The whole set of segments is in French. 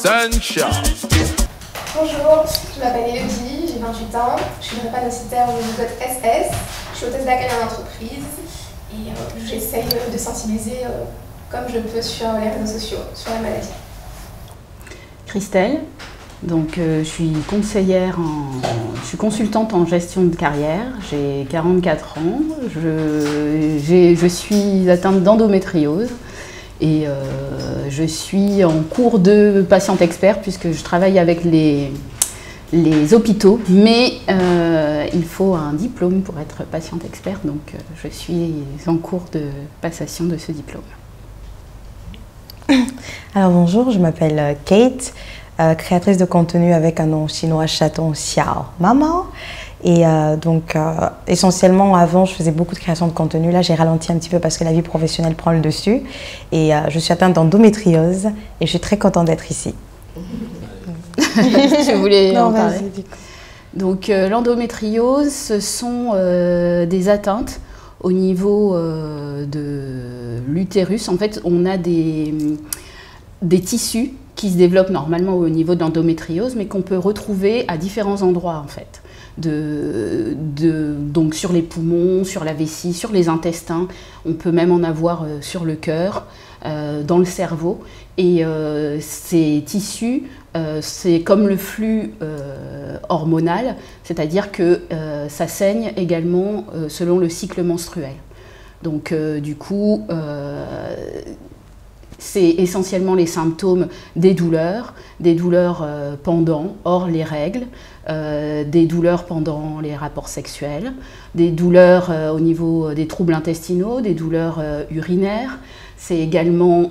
Sunshine. Bonjour, je m'appelle Elodie, j'ai 28 ans, je suis drépanocytaire au code SS, je suis hôtesse d'accueil en entreprise et j'essaye de sensibiliser comme je peux sur les réseaux sociaux, sur la maladie. Christelle, donc je suis conseillère, je suis consultante en gestion de carrière, j'ai 44 ans, je suis atteinte d'endométriose. Et je suis en cours de patiente expert puisque je travaille avec les hôpitaux, mais il faut un diplôme pour être patiente expert, donc je suis en cours de passation de ce diplôme. Alors bonjour, je m'appelle Kate, créatrice de contenu avec un nom chinois chaton Xiao Mama. Et donc, essentiellement, avant, je faisais beaucoup de création de contenu. Là, j'ai ralenti un petit peu parce que la vie professionnelle prend le dessus. Et je suis atteinte d'endométriose et je suis très contente d'être ici. Je voulais en parler. Donc, l'endométriose, ce sont des atteintes au niveau de l'utérus. En fait, on a des tissus qui se développent normalement au niveau de l'endométriose, mais qu'on peut retrouver à différents endroits, en fait. Donc sur les poumons, sur la vessie, sur les intestins, on peut même en avoir sur le cœur, dans le cerveau. Et ces tissus, c'est comme le flux hormonal, c'est-à-dire que ça saigne également selon le cycle menstruel. Donc du coup, c'est essentiellement les symptômes des douleurs pendant, hors les règles, des douleurs pendant les rapports sexuels, des douleurs au niveau des troubles intestinaux, des douleurs urinaires. C'est également,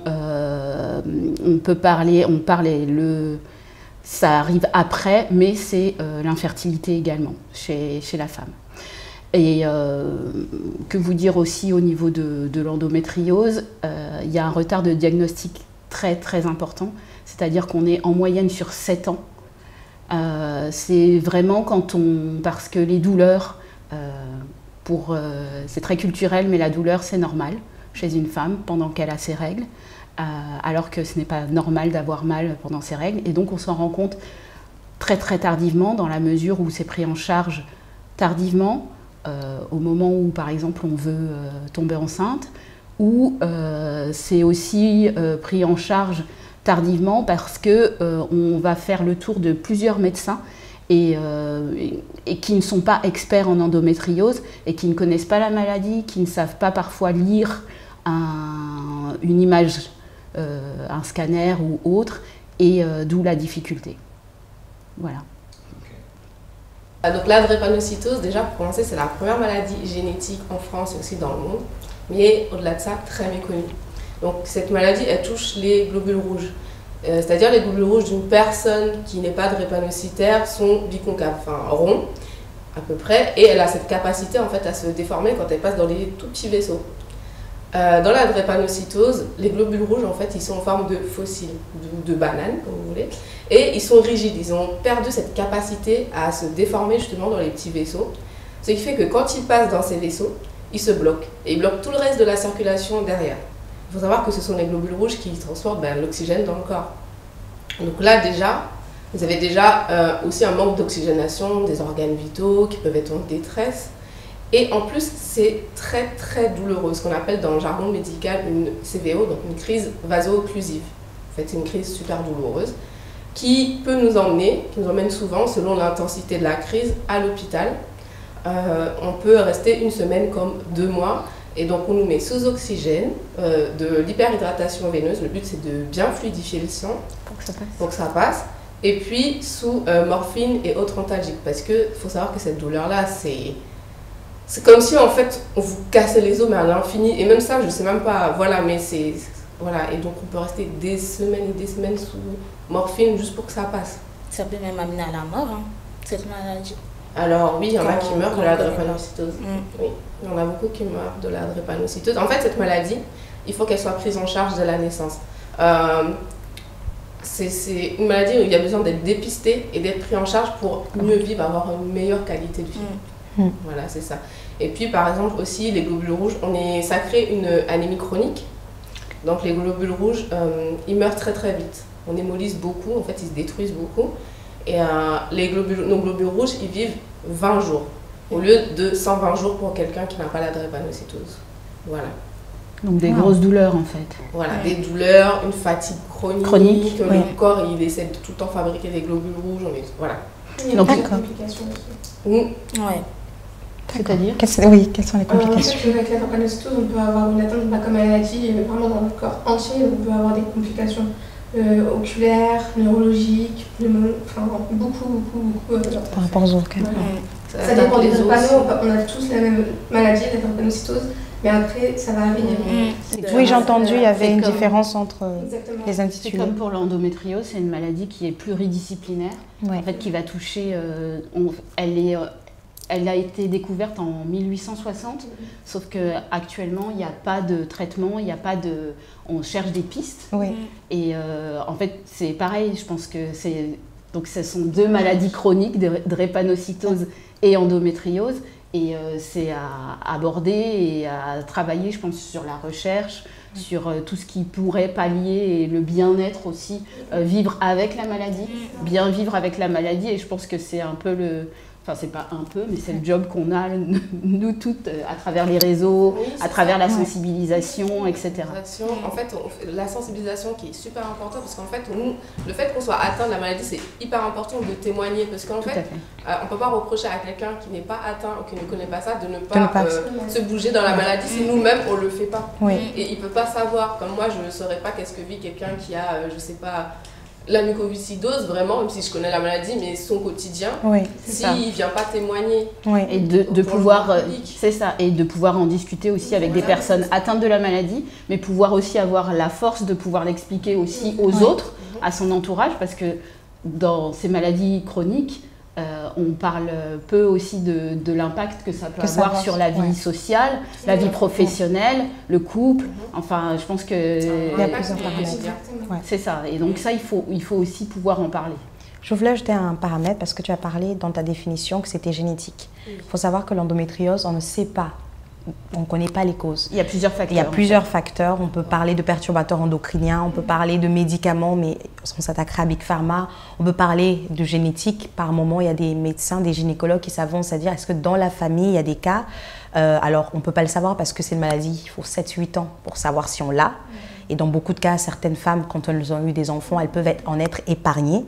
ça arrive après, mais c'est l'infertilité également chez la femme. Et que vous dire aussi au niveau de l'endométriose, il y a un retard de diagnostic très très important, c'est-à-dire qu'on est en moyenne sur 7 ans. C'est vraiment parce que les douleurs, c'est très culturel, mais la douleur c'est normal chez une femme pendant qu'elle a ses règles, alors que ce n'est pas normal d'avoir mal pendant ses règles. Et donc on s'en rend compte très très tardivement, dans la mesure où c'est pris en charge tardivement, au moment où par exemple on veut tomber enceinte, ou c'est aussi pris en charge tardivement parce qu'on va faire le tour de plusieurs médecins et qui ne sont pas experts en endométriose et qui ne connaissent pas la maladie, qui ne savent pas parfois lire une image, un scanner ou autre, et d'où la difficulté. Voilà. Donc la drépanocytose, déjà pour commencer, c'est la première maladie génétique en France et aussi dans le monde, mais au-delà de ça, très méconnue. Donc cette maladie, elle touche les globules rouges. C'est-à-dire les globules rouges d'une personne qui n'est pas drépanocytaire sont biconcaves, enfin ronds à peu près, et elle a cette capacité en fait à se déformer quand elle passe dans les tout petits vaisseaux. Dans la drépanocytose, les globules rouges en fait ils sont en forme de fossiles, de bananes comme vous voulez, et ils sont rigides, ils ont perdu cette capacité à se déformer justement dans les petits vaisseaux, ce qui fait que quand ils passent dans ces vaisseaux, ils se bloquent, et ils bloquent tout le reste de la circulation derrière. Il faut savoir que ce sont les globules rouges qui transportent l'oxygène dans le corps. Donc là déjà, vous avez déjà aussi un manque d'oxygénation des organes vitaux qui peuvent être en détresse. Et en plus, c'est très très douloureux, ce qu'on appelle dans le jargon médical une CVO, donc une crise vaso-occlusive. En fait, c'est une crise super douloureuse qui peut nous emmène souvent, selon l'intensité de la crise, à l'hôpital. On peut rester une semaine comme 2 mois. Et donc on nous met sous oxygène, de l'hyperhydratation veineuse. Le but c'est de bien fluidifier le sang pour que ça passe. Et puis sous morphine et autres antalgiques. Parce qu'il faut savoir que cette douleur-là, c'est comme si en fait on vous cassait les os mais à l'infini. Et même ça, je sais même pas, voilà, mais c'est... Voilà, et donc on peut rester des semaines et des semaines sous morphine juste pour que ça passe. Ça peut même amener à la mort, hein, cette maladie. Alors oui, il y en a qui meurent de la drépanocytose. Oui, il y en a beaucoup qui meurent de la drépanocytose. En fait, cette maladie, il faut qu'elle soit prise en charge dès la naissance. C'est une maladie où il y a besoin d'être dépisté et d'être pris en charge pour mieux vivre, avoir une meilleure qualité de vie. Voilà, c'est ça. Et puis, par exemple, aussi, les globules rouges, ça crée une anémie chronique. Donc les globules rouges, ils meurent très très vite. On hémolyse beaucoup, en fait ils se détruisent beaucoup. Et nos globules rouges, ils vivent 20 jours, au lieu de 120 jours pour quelqu'un qui n'a pas la drépanocytose. Voilà. Donc des grosses douleurs en fait. Voilà, des douleurs, une fatigue chronique. Le corps il essaie de tout le temps fabriquer des globules rouges. Voilà. Il y a des complications aussi. Ouais. C'est-à-dire Oui, quelles sont les complications? En fait, avec la drépanocytose, on peut avoir une atteinte comme maladie vraiment dans le corps entier. On peut avoir des complications oculaires, neurologiques, enfin beaucoup. Par rapport aux organes. Ça dépend des drépanocytoses. On a tous la même maladie, la drépanocytose, mais après, ça va venir. Oui, j'ai entendu, il y avait une différence entre les C'est intitulés. comme pour l'endométriose, c'est une maladie qui est pluridisciplinaire, Ouais. en fait, qui va toucher. Elle a été découverte en 1860, sauf qu'actuellement, il n'y a pas de traitement, il n'y a pas de. On cherche des pistes. Oui. Et en fait, c'est pareil, je pense que c'est. Donc, ce sont deux maladies chroniques, drépanocytose et endométriose. Et c'est à aborder et à travailler, je pense, sur la recherche, sur tout ce qui pourrait pallier et le bien-être aussi, vivre avec la maladie, bien vivre avec la maladie. Et je pense que c'est un peu le... Enfin, c'est pas un peu, mais c'est le job qu'on a, nous toutes, à travers les réseaux, à travers la sensibilisation, etc. En fait, la sensibilisation qui est super importante, parce qu'en fait, le fait qu'on soit atteint de la maladie, c'est hyper important de témoigner, parce qu'en fait, on ne peut pas reprocher à quelqu'un qui n'est pas atteint ou qui ne connaît pas ça de ne pas se bouger dans la maladie si nous-mêmes, on ne le fait pas. Oui. Et il ne peut pas savoir, comme moi, je ne saurais pas qu'est-ce que vit quelqu'un qui a, je ne sais pas, la mucoviscidose, vraiment, même si je connais la maladie, mais son quotidien, s'il ne vient pas témoigner. Et de pouvoir, c'est ça, et de pouvoir en discuter aussi avec des personnes atteintes de la maladie, mais pouvoir aussi avoir la force de pouvoir l'expliquer aussi aux autres, à son entourage, parce que dans ces maladies chroniques, on parle peu aussi de l'impact que ça peut avoir sur la vie sociale, la vie professionnelle, le couple. Enfin, je pense que c'est ça. Et donc ça, il faut aussi pouvoir en parler. Je voulais ajouter un paramètre parce que tu as parlé dans ta définition que c'était génétique. Il faut savoir que l'endométriose, on ne sait pas. On ne connaît pas les causes. Il y a plusieurs facteurs. Il y a plusieurs facteurs. On peut parler de perturbateurs endocriniens, on peut parler de médicaments, mais on s'attaquera à Big Pharma. On peut parler de génétique. Par moment, il y a des médecins, des gynécologues qui s'avancent à dire est-ce que dans la famille, il y a des cas alors, on ne peut pas le savoir parce que c'est une maladie, il faut 7-8 ans pour savoir si on l'a. Et dans beaucoup de cas, certaines femmes, quand elles ont eu des enfants, elles peuvent en être épargnées.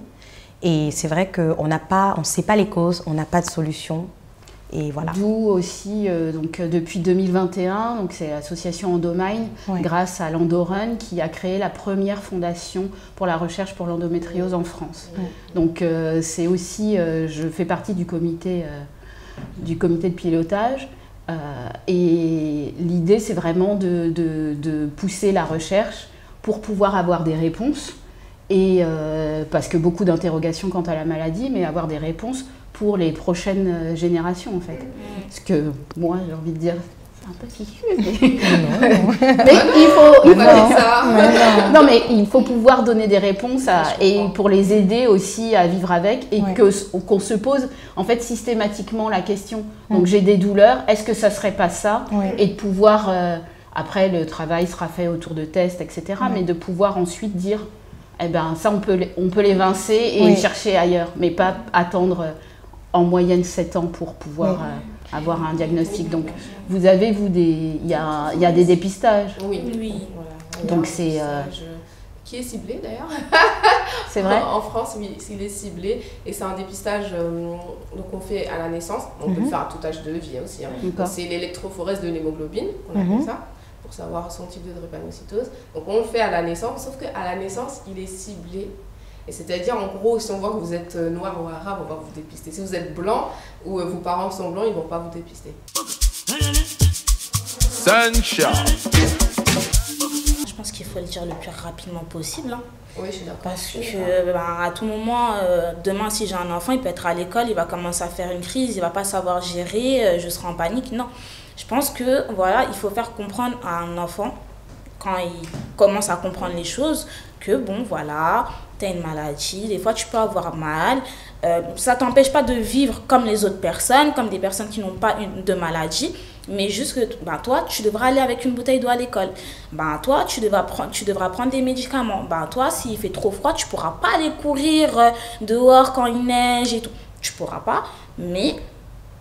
Et c'est vrai qu'on ne sait pas les causes, on n'a pas de solution. Et voilà. D'où aussi, donc, depuis 2021, c'est l'association Endomine, grâce à l'Endorun, qui a créé la première fondation pour la recherche pour l'endométriose en France. Donc c'est aussi, je fais partie du comité de pilotage. Et l'idée, c'est vraiment de pousser la recherche pour pouvoir avoir des réponses. Et parce que beaucoup d'interrogations quant à la maladie, mais avoir des réponses pour les prochaines générations en fait. Parce que moi j'ai envie de dire, c'est un peu fichu, mais mais il faut pouvoir donner des réponses et pour les aider aussi à vivre avec et qu'on se pose en fait systématiquement la question. Donc j'ai des douleurs, est-ce que ça serait pas ça? Et de pouvoir, après le travail sera fait autour de tests, etc. Mais de pouvoir ensuite dire, eh ben ça on peut l'évincer et chercher ailleurs, mais pas attendre en moyenne 7 ans pour pouvoir avoir un diagnostic. Donc, vous avez, il y a des dépistages. Oui. Voilà. Donc, c'est... Qui est ciblé, d'ailleurs. C'est vrai. En France, oui, il est ciblé. Et c'est un dépistage qu'on fait à la naissance. On peut le faire à tout âge de vie aussi. C'est l'électrophorèse de l'hémoglobine, on appelle ça, pour savoir son type de drépanocytose. Donc, on le fait à la naissance, sauf qu'à la naissance, il est ciblé. Et c'est-à-dire, en gros, si on voit que vous êtes noir ou arabe, on va vous dépister. Si vous êtes blanc ou vos parents sont blancs, ils ne vont pas vous dépister. Sunshine. Je pense qu'il faut le dire le plus rapidement possible. Hein. Oui, je suis d'accord. Parce que à tout moment, demain, si j'ai un enfant, il peut être à l'école, il va commencer à faire une crise, il ne va pas savoir gérer, je serai en panique. Non. Je pense que voilà, il faut faire comprendre à un enfant, quand il commence à comprendre les choses, que bon, voilà, tu as une maladie, des fois tu peux avoir mal. Ça ne t'empêche pas de vivre comme les autres personnes, comme des personnes qui n'ont pas de maladie. Mais juste que bah, toi, tu devras aller avec une bouteille d'eau à l'école. Bah, toi, tu devras prendre des médicaments. Bah, toi, s'il fait trop froid, tu ne pourras pas aller courir dehors quand il neige et tout. Tu ne pourras pas, mais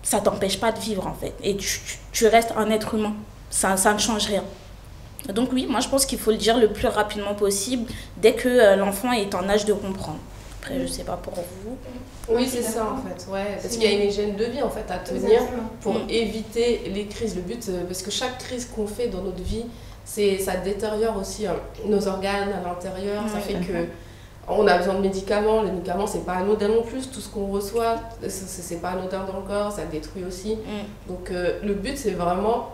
ça ne t'empêche pas de vivre en fait. Et tu restes un être humain. Ça ne change rien. Donc oui, moi je pense qu'il faut le dire le plus rapidement possible dès que l'enfant est en âge de comprendre. Après, je ne sais pas pour vous. Oui, c'est ça en fait, ouais. Parce qu'il y a une hygiène de vie en fait à tenir pour éviter les crises. Le but, parce que chaque crise qu'on fait dans notre vie, ça détériore aussi nos organes à l'intérieur. Ça fait que on a besoin de médicaments. Les médicaments, c'est pas anodin non plus. Tout ce qu'on reçoit, c'est pas anodin dans le corps, ça détruit aussi. Donc le but, c'est vraiment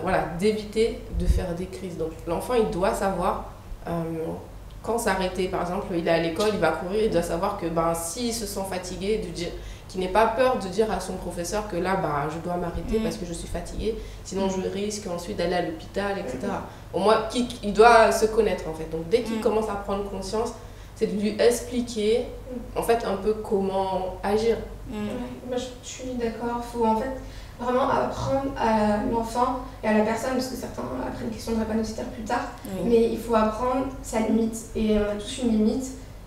voilà, d'éviter de faire des crises. Donc l'enfant, il doit savoir quand s'arrêter. Par exemple, il est à l'école, il va courir, il doit savoir que s'il se sent fatigué, qu'il n'ait pas peur de dire à son professeur que là, je dois m'arrêter parce que je suis fatigué, sinon je risque ensuite d'aller à l'hôpital, etc. Au moins, il doit se connaître en fait. Donc dès qu'il commence à prendre conscience, c'est de lui expliquer en fait un peu comment agir. Moi, je suis d'accord. Il faut en fait vraiment apprendre à l'enfant et à la personne, parce que certains apprennent une question de drépanocytaire plus tard, mais il faut apprendre sa limite. Et on a tous une limite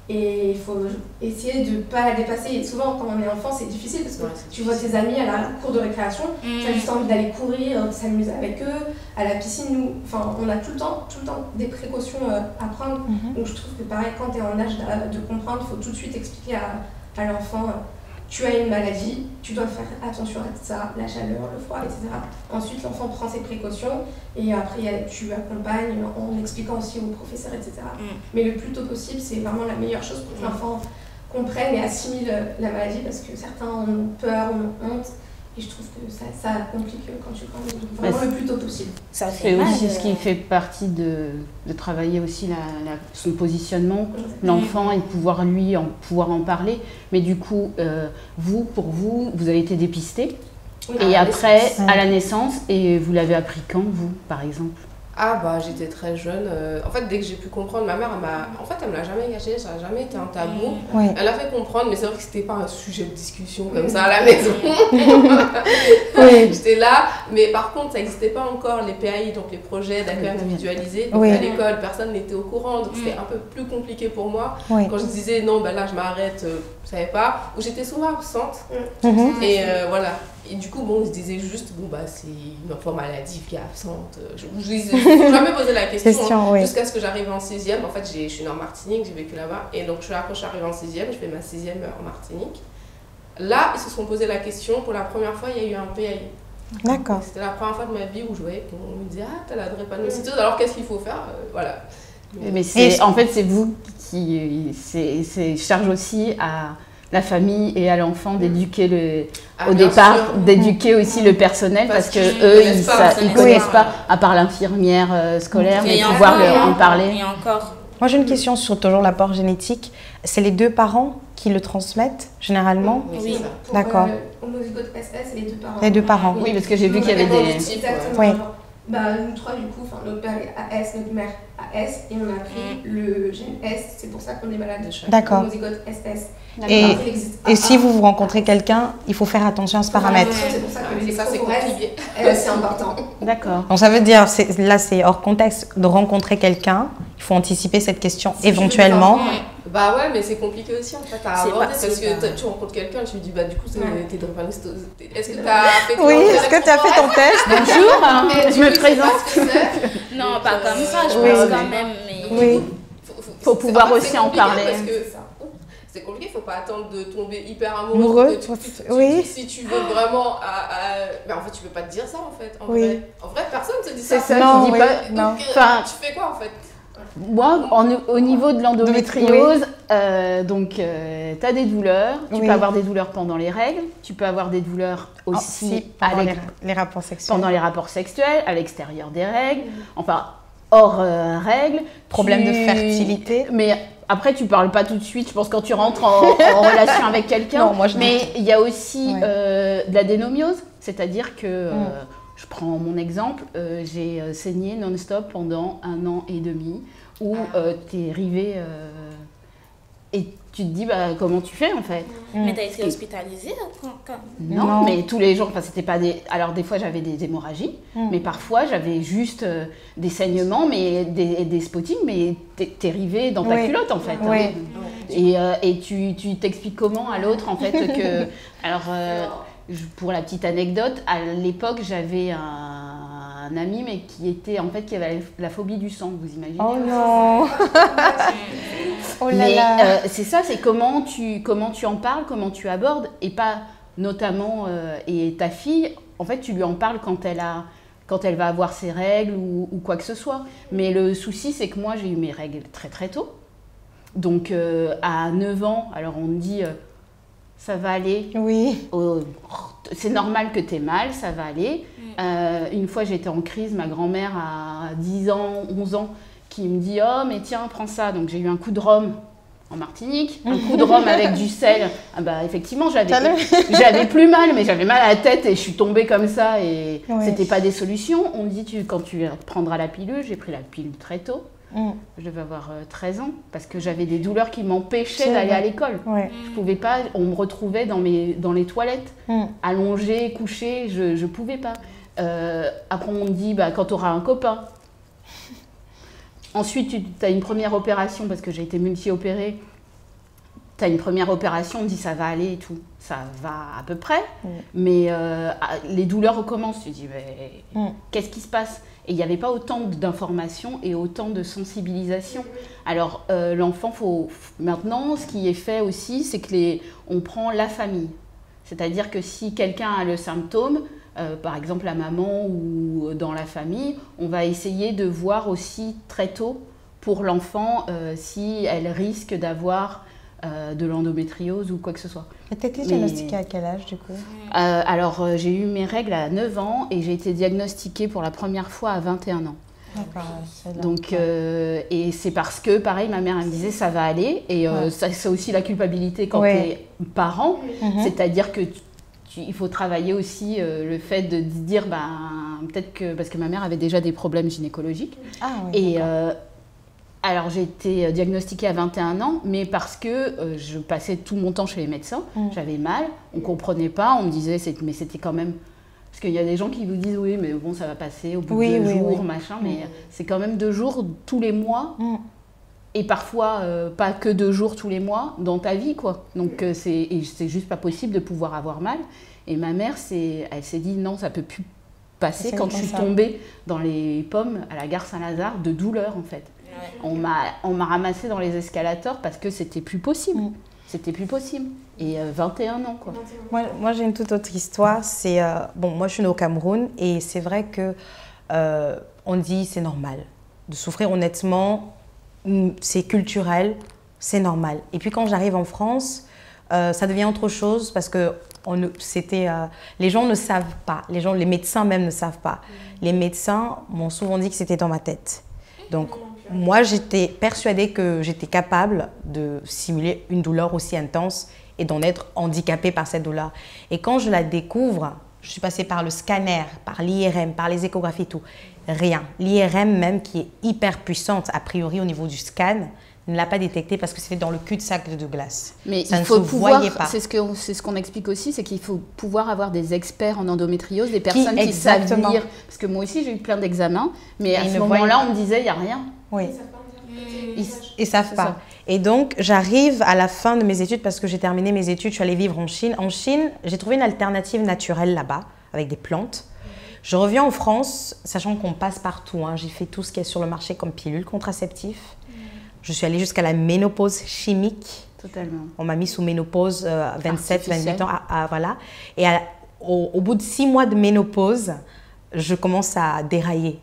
et il faut essayer de ne pas la dépasser. Et souvent, quand on est enfant, c'est difficile parce que tu vois tes amis à la cour de récréation, tu as juste envie d'aller courir, de s'amuser avec eux. À la piscine, on a tout le temps des précautions à prendre. Donc je trouve que pareil, quand tu es en âge de comprendre, il faut tout de suite expliquer à l'enfant tu as une maladie, tu dois faire attention à ça, la chaleur, le froid, etc. Ensuite, l'enfant prend ses précautions et après, tu accompagnes en expliquant aussi au professeur, etc. Mais le plus tôt possible, c'est vraiment la meilleure chose pour que l'enfant comprenne et assimile la maladie, parce que certains ont peur, ont honte. Et je trouve que ça complique quand tu grandis. Donc vraiment le plus tôt possible. Ça fait aussi ce qui fait partie de travailler aussi son positionnement, l'enfant, et pouvoir en parler. Mais du coup, pour vous avez été dépisté. Et après, à la naissance, et vous l'avez appris quand, vous, par exemple? J'étais très jeune. En fait, dès que j'ai pu comprendre, ma mère, elle me l'a jamais caché, ça n'a jamais été un tabou. Elle a fait comprendre, mais c'est vrai que c'était pas un sujet de discussion comme ça à la maison. J'étais là, mais par contre, ça n'existait pas encore les PAI, donc les projets d'accueil individualisé. Donc à l'école, personne n'était au courant, donc c'était un peu plus compliqué pour moi. Quand je disais non, là je m'arrête, je savais pas, ou j'étais souvent absente. Et voilà. Et du coup, ils se disaient juste, c'est une enfant maladive qui est absente. Je n'ai jamais posé la question jusqu'à ce que j'arrive en 6e. En fait, je suis née en Martinique, j'ai vécu là-bas. Et donc, quand je suis arrivée en 6e, je fais ma 6e en Martinique. Là, ils se sont posé la question. Pour la première fois, il y a eu un PAI. D'accord. C'était la première fois de ma vie où je voyais qu'on me disait « Ah, t'as la drépanocytose, alors qu'est-ce qu'il faut faire ?» Voilà. Mais en fait, c'est vous qui... C'est charge aussi à la famille et à l'enfant d'éduquer au départ, d'éduquer aussi le personnel, parce que eux, ils connaissent pas, à part l'infirmière scolaire, mais pouvoir leur en parler. Et encore. Moi, j'ai une question sur toujours l'apport génétique. C'est les deux parents qui le transmettent, généralement? Oui. D'accord. Homozygote SS, c'est les deux parents. Les deux parents. Oui, parce que j'ai vu qu'il y avait des... Exactement. Nous trois, du coup, notre père est AS, notre mère AS, et on a pris le gène S, c'est pour ça qu'on est malade de chaque. D'accord. Homozygote SS. Et si vous rencontrez quelqu'un, il faut faire attention à ce paramètre. C'est pour ça que les compliqué. C'est important. D'accord. Donc ça veut dire, là c'est hors contexte, de rencontrer quelqu'un, il faut anticiper cette question éventuellement. Mais c'est compliqué aussi en fait à aborder, parce que tu rencontres quelqu'un, tu lui dis du coup t'es drépanocytose. Est-ce que tu as fait ton test? Bonjour, je me présente. Non, pas comme ça, je pense quand même. Oui. Faut pouvoir aussi en parler. C'est compliqué, il ne faut pas attendre de tomber hyper amoureux. Si tu veux vraiment... en fait, tu ne peux pas te dire ça, en fait. En vrai, personne ne te dit ça. C'est ça, tu dis pas... Donc, tu fais quoi, en fait? Moi, au niveau de l'endométriose, tu as des douleurs. Tu peux avoir des douleurs pendant les règles. Tu peux avoir des douleurs aussi pendant les rapports sexuels. Pendant les rapports sexuels, à l'extérieur des règles. Enfin, hors règles. Problème de fertilité. Mais après, tu parles pas tout de suite. Je pense quand tu rentres en relation avec quelqu'un. Mais il y a aussi de l'adénomiose. C'est-à-dire que... je prends mon exemple, j'ai saigné non-stop pendant 1 an et demi, où tu es rivé Et tu te dis, bah, comment tu fais en fait? Mais t'as été hospitalisée quand... Non, mais tous les jours, enfin, c'était pas des... Alors, des fois, j'avais des hémorragies, mais parfois, j'avais juste des saignements, mais des spottings, mais t'es rivé dans ta culotte, en fait. Oui. Et tu t'expliques comment à l'autre, en fait, que... Alors, pour la petite anecdote, à l'époque, j'avais un ami, mais qui avait la phobie du sang, vous imaginez? Oh non. Oh là mais là. c'est ça, c'est comment tu en parles, comment tu abordes, et pas notamment, et ta fille, en fait, tu lui en parles quand elle va avoir ses règles ou quoi que ce soit. Mais le souci, c'est que moi, j'ai eu mes règles très très tôt. Donc, à 9 ans, alors on me dit, ça va aller. Oui. C'est normal que tu aies mal, ça va aller. Une fois, j'étais en crise, ma grand-mère à 10 ans, 11 ans, qui me dit « Oh, mais tiens, prends ça ». Donc, j'ai eu un coup de rhum en Martinique, un coup de rhum avec du sel. Ah bah, effectivement, j'avais plus mal, mais j'avais mal à la tête et je suis tombée comme ça. Et c'était pas des solutions. On me dit « Quand tu prendras la pilule », j'ai pris la pilule très tôt. Je devais avoir 13 ans parce que j'avais des douleurs qui m'empêchaient d'aller à l'école. Je pouvais pas, on me retrouvait dans les toilettes, allongée, couchée, je pouvais pas. Après, on me dit bah, « Quand tu auras un copain ». Ensuite, tu as une première opération, parce que j'ai été multi-opérée. Tu as une première opération, on dit ça va aller et tout. Ça va à peu près, mais les douleurs recommencent. Tu te dis, qu'est-ce qui se passe? Et il n'y avait pas autant d'informations et autant de sensibilisation. Alors, l'enfant, maintenant, ce qui est fait aussi, c'est qu'on prend la famille. C'est-à-dire que si quelqu'un a le symptôme, par exemple la maman ou dans la famille, on va essayer de voir aussi très tôt pour l'enfant si elle risque d'avoir de l'endométriose ou quoi que ce soit. Tu étais diagnostiquée à quel âge du coup? Alors j'ai eu mes règles à 9 ans et j'ai été diagnostiquée pour la première fois à 21 ans. D'accord. Donc, et c'est parce que, pareil, ma mère elle me disait ça va aller. Et c'est aussi la culpabilité quand tu es parent. C'est-à-dire que il faut travailler aussi le fait de dire, peut-être que, parce que ma mère avait déjà des problèmes gynécologiques. Et alors j'ai été diagnostiquée à 21 ans, mais parce que je passais tout mon temps chez les médecins, j'avais mal, on ne comprenait pas, on me disait, mais c'était quand même... Parce qu'il y a des gens qui vous disent, oui, mais bon, ça va passer au bout de 2 jours, machin, mais c'est quand même 2 jours tous les mois. Et parfois, pas que 2 jours tous les mois dans ta vie, quoi. Donc, c'est juste pas possible de pouvoir avoir mal. Et ma mère, elle s'est dit, non, ça peut plus passer quand je suis tombée dans les pommes à la gare Saint-Lazare de douleur, en fait. On m'a ramassée dans les escalators parce que c'était plus possible. C'était plus possible. Et 21 ans, quoi. Moi, j'ai une toute autre histoire. C'est moi, je suis née au Cameroun et c'est vrai que on dit c'est normal de souffrir. Honnêtement, c'est culturel, c'est normal. Et puis quand j'arrive en France, ça devient autre chose parce que les gens ne savent pas. Les médecins même ne savent pas. Les médecins m'ont souvent dit que c'était dans ma tête. Donc moi, j'étais persuadée que j'étais capable de simuler une douleur aussi intense et d'en être handicapée par cette douleur. Et quand je la découvre, je suis passée par le scanner, par l'IRM, par les échographies, tout. Rien. L'IRM même, qui est hyper puissante, a priori au niveau du scan, ne l'a pas détecté parce que c'était dans le cul-de-sac de glace. Mais ça il ne faut se pouvoir, voyait pas. C'est ce qu'on explique aussi, c'est qu'il faut pouvoir avoir des experts en endométriose, des personnes qui savent lire. Parce que moi aussi, j'ai eu plein d'examens, mais à ce moment-là, on me disait, il n'y a rien. Oui. Ils savent pas. Et donc, j'arrive à la fin de mes études, parce que j'ai terminé mes études, je suis allée vivre en Chine. En Chine, j'ai trouvé une alternative naturelle là-bas, avec des plantes. Je reviens en France, sachant qu'on passe partout. J'ai fait tout ce qui est sur le marché comme pilule contraceptive. Je suis allée jusqu'à la ménopause chimique. Totalement. On m'a mis sous ménopause 27, 28 ans. Voilà. Et au bout de 6 mois de ménopause, je commence à dérailler.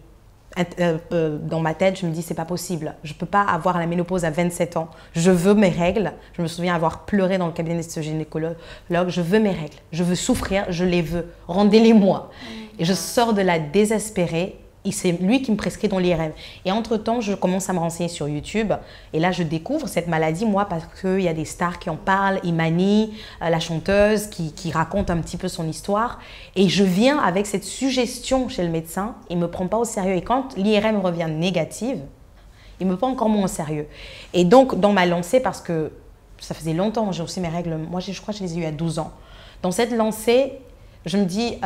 Dans ma tête, je me dis, c'est pas possible. Je peux pas avoir la ménopause à 27 ans. Je veux mes règles. Je me souviens avoir pleuré dans le cabinet de ce gynécologue. Je veux mes règles. Je veux souffrir. Je les veux. Rendez-les-moi. Et je sors de là désespérée. Et c'est lui qui me prescrit dans l'IRM. Et entre-temps, je commence à me renseigner sur YouTube. Et là, je découvre cette maladie, moi, parce qu'il y a des stars qui en parlent. Imani, la chanteuse, qui raconte un petit peu son histoire. Et je viens avec cette suggestion chez le médecin. Il ne me prend pas au sérieux. Et quand l'IRM revient négative, il me prend encore moins au sérieux. Et donc, dans ma lancée, parce que ça faisait longtemps, j'ai aussi mes règles. Moi, je crois que je les ai eues à 12 ans. Dans cette lancée, je me dis,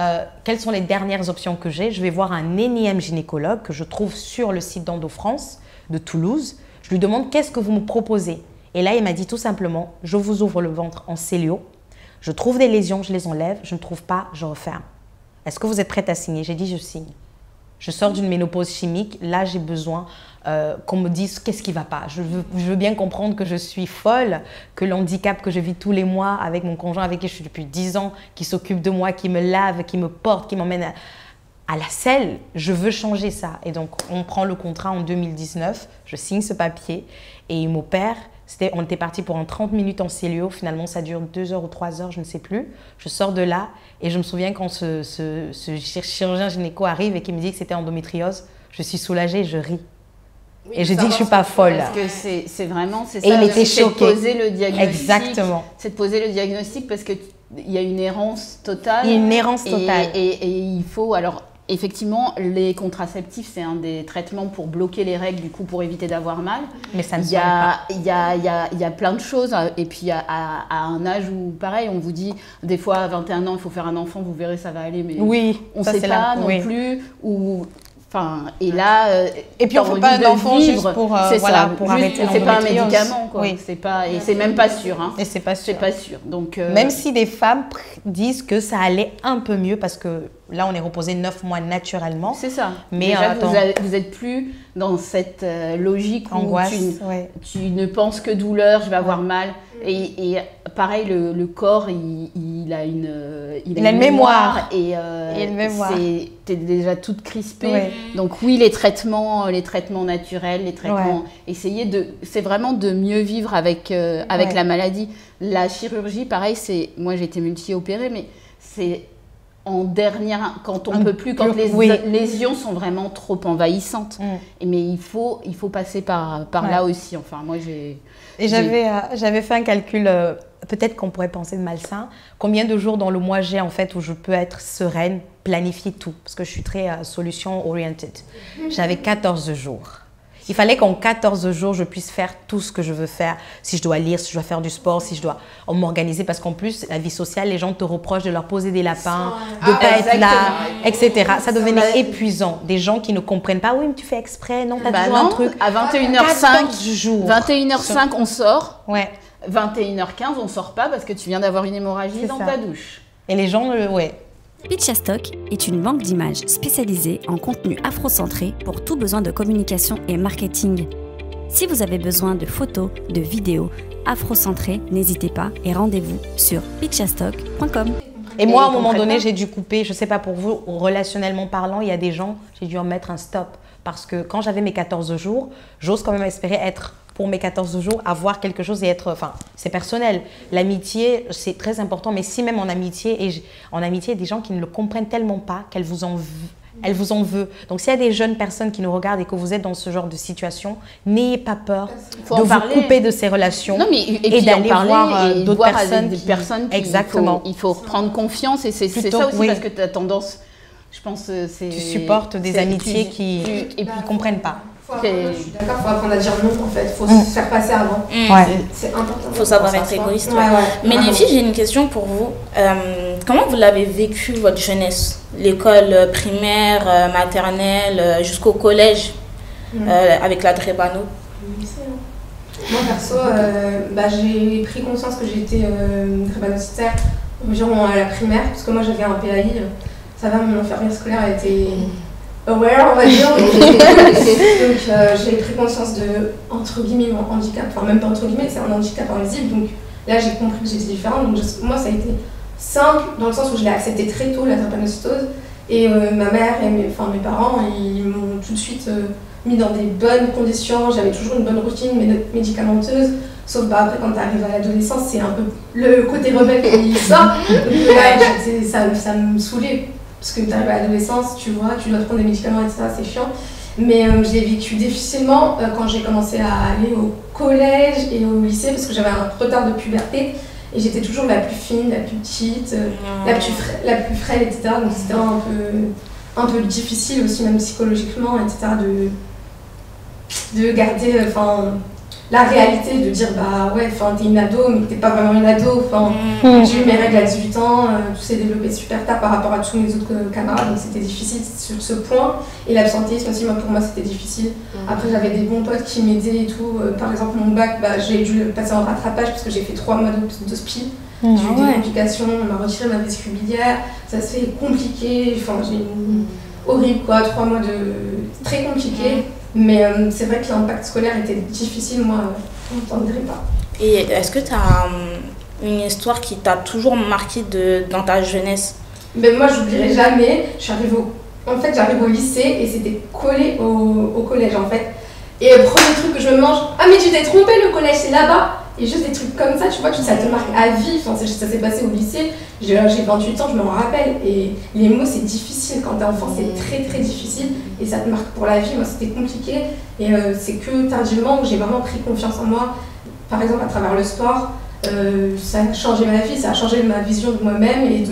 quelles sont les dernières options que j'ai? Je vais voir un énième gynécologue que je trouve sur le site d'Endo-France de Toulouse. Je lui demande, qu'est-ce que vous me proposez? Et là, il m'a dit tout simplement, je vous ouvre le ventre en cellio. Je trouve des lésions, je les enlève. Je ne trouve pas, je referme. Est-ce que vous êtes prête à signer? J'ai dit, je signe. Je sors d'une ménopause chimique. Là, j'ai besoin qu'on me dise qu'est-ce qui ne va pas. Je veux bien comprendre que je suis folle, que l'handicap que je vis tous les mois avec mon conjoint, avec qui je suis depuis 10 ans, qui s'occupe de moi, qui me lave, qui me porte, qui m'emmène à la selle, je veux changer ça. Et donc, on prend le contrat en 2019. Je signe ce papier et il m'opère. On était parti pour un 30 minutes en cellio. Finalement, ça dure 2 heures ou 3 heures, je ne sais plus. Je sors de là et je me souviens quand ce chirurgien gynéco arrive et qui me dit que c'était endométriose, je suis soulagée et je ris. Oui, et je dis que je ne suis pas folle. Parce que c'est vraiment, c'est ça. Et il était choqué. C'est de poser le diagnostic. Exactement. C'est de poser le diagnostic parce qu'il y a une errance totale. Il y a une errance totale. Et il faut, alors, effectivement, les contraceptifs, c'est un des traitements pour bloquer les règles, du coup, pour éviter d'avoir mal. Mais ça ne se pas. Il y a plein de choses. Et puis, à un âge où, pareil, on vous dit, des fois, à 21 ans, il faut faire un enfant, vous verrez, ça va aller. Mais oui, on ne sait pas non plus. Enfin, et là, et puis on ne fait pas d'enfant juste pour, voilà, pour arrêter l'endométriose. C'est pas un médicament, quoi. Oui. Et c'est même pas sûr. Hein. Et c'est pas sûr. C'est pas sûr. Donc, même si des femmes disent que ça allait un peu mieux parce que là, on est reposé 9 mois naturellement. C'est ça. Mais déjà, vous n'êtes plus dans cette logique angoisse, où tu ne penses que douleur, je vais avoir mal. Et pareil, le corps, il a une mémoire. Et tu es déjà toute crispée. Ouais. Donc oui, les traitements naturels, les traitements... C'est vraiment de mieux vivre avec la maladie. La chirurgie, pareil, moi j'ai été multi-opérée, mais c'est en dernière, quand on ne peut plus, quand les lésions sont vraiment trop envahissantes. Mais il faut passer par là aussi. Enfin, moi j'ai... Et j'avais fait un calcul, peut-être qu'on pourrait penser de malsain. Combien de jours dans le mois j'ai en fait où je peux être sereine, planifier tout? Parce que je suis très solution oriented. J'avais 14 jours. Il fallait qu'en 14 jours, je puisse faire tout ce que je veux faire. Si je dois lire, si je dois faire du sport, si je dois m'organiser. Parce qu'en plus, la vie sociale, les gens te reprochent de leur poser des lapins, de ne pas être là, etc. Ça devenait épuisant. Des gens qui ne comprennent pas. Oui, mais tu fais exprès. Non, tu as toujours un truc. À 21h05, 21h05, on sort. Ouais. 21h15, on ne sort pas parce que tu viens d'avoir une hémorragie dans ta douche. Et les gens, Picturestock est une banque d'images spécialisée en contenu afrocentré pour tout besoin de communication et marketing. Si vous avez besoin de photos, de vidéos afrocentrées, n'hésitez pas et rendez-vous sur picturestock.com. Et moi, à un moment donné, j'ai dû couper, je ne sais pas pour vous, relationnellement parlant, il y a des gens, j'ai dû en mettre un stop. Parce que quand j'avais mes 14 jours, j'ose quand même espérer être, pour mes 14 jours, avoir quelque chose et être... Enfin, c'est personnel. L'amitié, c'est très important. Mais si même en amitié, il y a des gens qui ne le comprennent tellement pas qu'elles vous en veulent. Donc, s'il y a des jeunes personnes qui nous regardent et que vous êtes dans ce genre de situation, n'ayez pas peur de vous couper de ces relations et d'aller voir d'autres personnes. Exactement. Il faut reprendre confiance et c'est ça aussi parce que tu as tendance... Je pense que c'est... Tu supportes des amitiés qui ne comprennent pas. Je suis d'accord, il faut apprendre à dire non en fait, il faut se faire passer avant. C'est important. Il faut savoir être égoïste. Mais vraiment. les filles, j'ai une question pour vous. Comment vous l'avez vécu votre jeunesse? L'école primaire, maternelle, jusqu'au collège, avec la drébano? Moi perso, j'ai pris conscience que j'étais drébanocytaire environ à la primaire, parce que moi j'avais un PAI. Ça va, mon infirmière scolaire a été aware, on va dire. Donc j'ai pris conscience de, entre guillemets, mon handicap. Enfin, même pas entre guillemets, c'est un handicap invisible. Donc là, j'ai compris que j'étais différente. Donc moi, ça a été simple, dans le sens où je l'ai accepté très tôt, la drépanocytose. Et ma mère et mes parents, ils m'ont tout de suite mis dans des bonnes conditions. J'avais toujours une bonne routine médicamenteuse. Sauf après, quand tu arrives à l'adolescence, c'est un peu le côté rebelle qui sort. Donc là, ça me saoulait. Parce que tu arrives à l'adolescence, tu vois, tu dois te prendre des médicaments, etc. C'est chiant. Mais je l'ai vécu difficilement quand j'ai commencé à aller au collège et au lycée, parce que j'avais un retard de puberté. Et j'étais toujours la plus fine, la plus petite, la plus frêle, etc. Donc c'était un peu difficile aussi, même psychologiquement, etc. de garder la réalité de dire bah ouais, t'es une ado, mais t'es pas vraiment une ado. J'ai eu mes règles à 18 ans, tout s'est développé super tard par rapport à tous mes autres camarades, donc c'était difficile sur ce point. Et l'absentéisme aussi, pour moi, c'était difficile. Après, j'avais des bons potes qui m'aidaient et tout. Par exemple, mon bac, j'ai dû le passer en rattrapage parce que j'ai fait 3 mois d'hospi. J'ai eu des complications, on m'a retiré ma vessie biliaire, ça se fait compliqué. J'ai une horrible, 3 mois de très compliqué. Mais c'est vrai que l'impact scolaire était difficile, moi, on n'entendrait pas. Et est-ce que tu as une histoire qui t'a toujours marqué dans ta jeunesse? Ben moi, je n'oublierai jamais. J'arrive au lycée et c'était collé au collège, en fait. Et le premier truc que je me mange, ah mais tu t'es trompé, le collège c'est là-bas. Et juste des trucs comme ça, tu vois, ça te marque à vie. Ça s'est passé au lycée, j'ai 28 ans, je m'en rappelle. Et les mots, c'est difficile quand t'es enfant, c'est très très difficile. Et ça te marque pour la vie. Moi, c'était compliqué. Et c'est que tardivement où j'ai vraiment pris confiance en moi. Par exemple, à travers le sport, ça a changé ma vie, ça a changé ma vision de moi-même et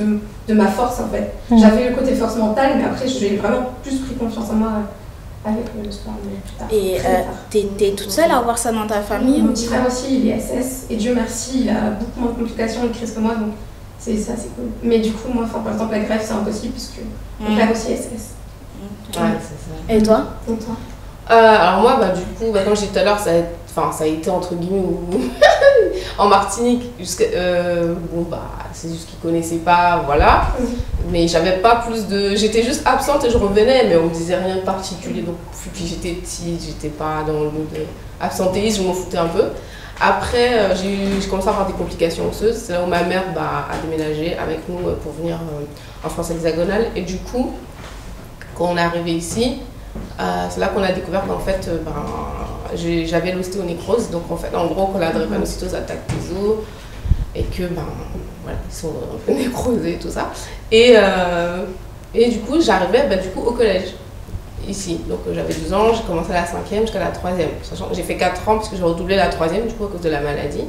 de ma force, en fait. J'avais le côté force mentale, mais après, j'ai vraiment plus pris confiance en moi avec le sport, mais plus tard. Et t'es toute seule à avoir ça dans ta famille? Mon petit frère aussi, il est SS, et Dieu merci, il a beaucoup moins de complications de crise que moi, donc c'est cool. Mais du coup, moi, par exemple, la greffe, c'est impossible, puisque mon frère aussi est SS. Ouais, c'est ça. Et toi? Alors moi, du coup, comme je disais tout à l'heure, ça a été entre guillemets en Martinique, c'est juste qu'ils connaissaient pas, voilà. Mais j'avais pas plus de... J'étais juste absente et je revenais, mais on me disait rien de particulier. Donc, puis j'étais petite, j'étais pas dans le mood absentéiste, je m'en foutais un peu. Après, j'ai commencé à avoir des complications osseuses. C'est là où ma mère a déménagé avec nous pour venir en France hexagonale. Et du coup, quand on est arrivé ici, c'est là qu'on a découvert qu'en fait, j'avais l'ostéonécrose. Donc en gros, quand la drépanocytose attaque les os et que voilà, ils sont un peu nécrosés et tout ça. Et du coup, j'arrivais au collège ici. Donc j'avais 12 ans, j'ai commencé à la 5e jusqu'à la 3e. Sachant que j'ai fait 4 ans parce que j'ai redoublé la 3e du coup à cause de la maladie.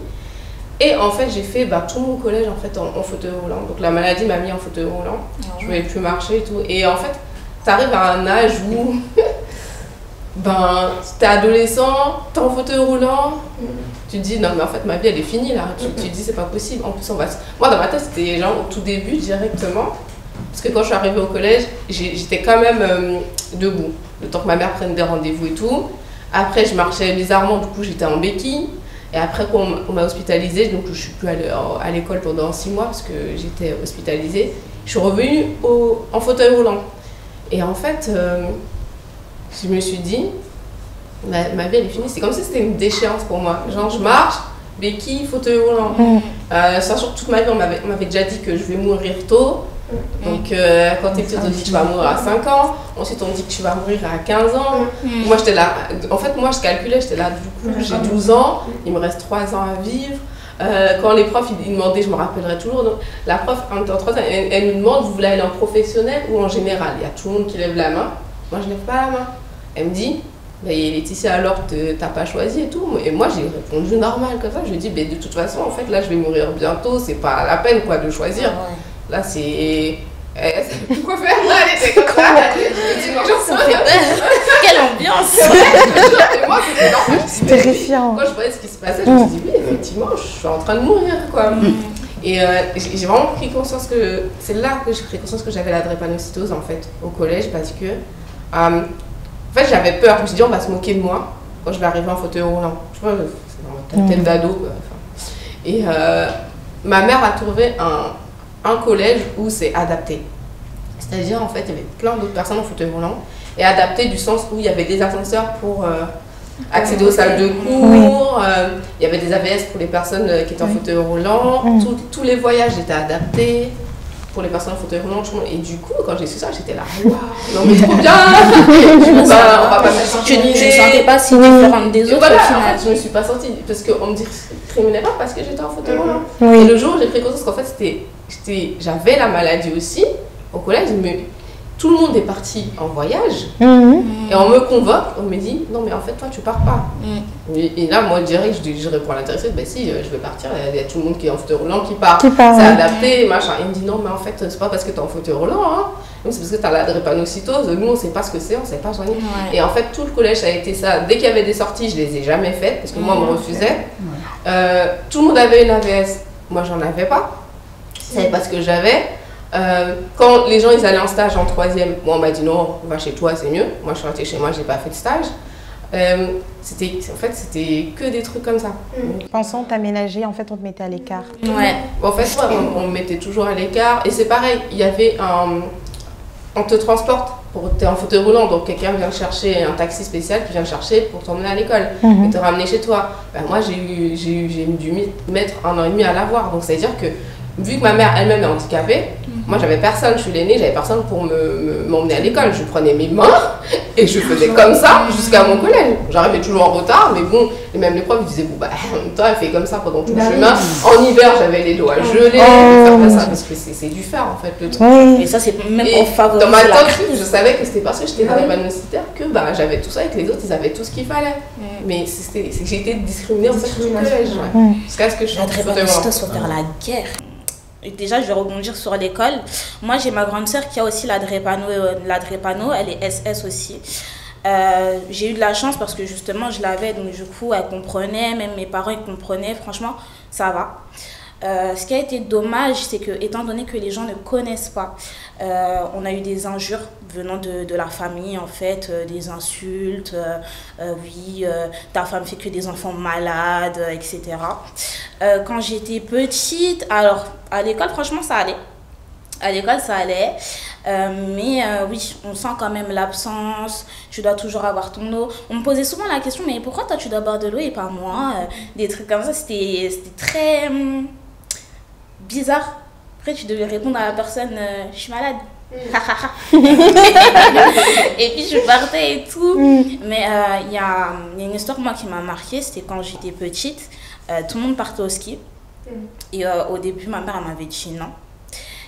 Et en fait, j'ai fait tout mon collège en fait en fauteuil roulant. Donc la maladie m'a mis en fauteuil roulant. Je ne pouvais plus marcher et tout. Et en fait, tu arrives à un âge où t'es adolescent, t'es en fauteuil roulant, tu te dis non mais en fait ma vie elle est finie là, tu te dis c'est pas possible, en plus moi dans ma tête c'était genre au tout début directement, parce que quand je suis arrivée au collège, j'étais quand même debout, le temps que ma mère prenne des rendez-vous et tout. Après je marchais bizarrement, du coup j'étais en béquille, et après quand on m'a hospitalisée, donc je suis plus à l'école pendant 6 mois parce que j'étais hospitalisée, je suis revenue en fauteuil roulant. Et en fait, je me suis dit, ma vie elle est finie. C'est comme si c'était une déchéance pour moi. Genre, je marche, béquille, fauteuil roulant. Sachant que toute ma vie, on m'avait déjà dit que je vais mourir tôt. Donc, quand t'es petite, on dit que tu vas mourir à 5 ans. Ensuite, on dit que tu vas mourir à 15 ans. Moi, j'étais là. En fait, moi, je calculais, j'étais là. Du coup, j'ai 12 ans, il me reste 3 ans à vivre. Quand les profs ils demandaient, je me rappellerai toujours, donc, la prof en 3 ans, elle nous demande, vous voulez aller en professionnel ou en général? Il y a tout le monde qui lève la main, moi je lève pas la main. Elle me dit, Laetitia, alors t'as pas choisi et tout. Et moi j'ai répondu normal comme ça, je lui ai dit, de toute façon en fait là je vais mourir bientôt, c'est pas la peine quoi de choisir. Là c'est... Pourquoi faire ça? Elle était comme ça. Quelle ambiance! Et moi c'était normal. C'est terrifiant. Quand je voyais ce qui se passait, je me suis dit, oui, effectivement, je suis en train de mourir, quoi. Et j'ai vraiment pris conscience que... C'est là que j'ai pris conscience que j'avais la drépanocytose, en fait, au collège, parce que... en fait, j'avais peur. Je me suis dit, on va se moquer de moi quand je vais arriver en fauteuil roulant. Tu vois, c'est dans ma tête d'ado, quoi. Et ma mère a trouvé un collège où c'est adapté. C'est-à-dire, en fait, il y avait plein d'autres personnes en fauteuil roulant. Et adapté du sens où il y avait des ascenseurs pour accéder aux salles de cours, il y avait des AVS pour les personnes qui étaient en fauteuil roulant, tous les voyages étaient adaptés pour les personnes en fauteuil roulant. Et du coup, quand j'ai su ça, j'étais là, waouh, non mais trop bien. On va pas s'acheter. Je ne sentais pas si différente des autres. Voilà, en fait, je ne me suis pas sentie, parce qu'on me discriminait pas parce que j'étais en fauteuil roulant. Et le jour où j'ai pris conscience qu'en fait, j'avais la maladie aussi, au collège, mais tout le monde est parti en voyage et on me convoque, on me dit non mais en fait toi tu pars pas. Et là moi direct je réponds à l'intéressé, si je vais partir, il y a tout le monde qui est en fauteuil roulant qui part. C'est adapté, machin. Il me dit non mais en fait c'est pas parce que tu es en fauteuil roulant, hein. Donc c'est parce que tu as la drépanocytose, nous on ne sait pas ce que c'est, on ne sait pas soigner. Ouais. Et en fait, tout le collège ça a été ça. Dès qu'il y avait des sorties, je les ai jamais faites parce que moi on me refusait. Tout le monde avait une AVS, moi j'en avais pas. Je savais pas ce que j'avais. Quand les gens ils allaient en stage en 3e, moi on m'a dit non, va chez toi c'est mieux. Moi je suis restée chez moi, j'ai pas fait de stage. C'était que des trucs comme ça. Pensons t'aménager, en fait on te mettait à l'écart. Ouais. En fait, on me mettait toujours à l'écart. Et c'est pareil, il y avait on te transporte, t'es en fauteuil roulant, donc quelqu'un vient chercher, un taxi spécial qui vient chercher pour t'emmener à l'école et te ramener chez toi. Ben, moi, j'ai dû mettre 1 an et demi à l'avoir. Donc, ça veut dire que, vu que ma mère elle-même est handicapée, moi, j'avais personne, je suis l'aînée, j'avais personne pour m'emmener à l'école. Je prenais mes mains et je faisais comme ça jusqu'à mon collège. J'arrivais toujours en retard, mais bon, et même les profs ils disaient, bon, bah, toi, elle fait comme ça pendant tout le chemin. En hiver, j'avais les doigts gelés, ça, parce que c'est du fer, en fait, le truc. Et ça, c'est même pour favoriser dans ma la tête, je savais que c'était parce que j'étais drépanocytaire que bah, j'avais tout ça et que les autres, ils avaient tout ce qu'il fallait. Mais c'est que j'ai été discriminée en fait tout le collège. Jusqu'à ce que je La drépanocytose, faut faire la guerre. Et déjà, je vais rebondir sur l'école. Moi, j'ai ma grande sœur qui a aussi la drépano, elle est SS aussi. J'ai eu de la chance parce que justement, je l'avais, donc du coup, elle comprenait, même mes parents, ils comprenaient, franchement, ça va. Ce qui a été dommage, c'est que, étant donné que les gens ne connaissent pas, on a eu des injures venant de la famille, en fait, des insultes, oui, ta femme fait que des enfants malades, etc. Quand j'étais petite, alors, à l'école, franchement, ça allait. À l'école, ça allait. Mais oui, on sent quand même l'absence. Tu dois toujours avoir ton eau. On me posait souvent la question, mais pourquoi toi, tu dois boire de l'eau et pas moi? Des trucs comme ça, c'était très bizarre. Après, tu devais répondre à la personne, je suis malade. Et puis, je partais et tout. Mais il y a une histoire, moi, qui m'a marquée. C'était quand j'étais petite. Tout le monde partait au ski. Et au début, ma mère, elle m'avait dit non.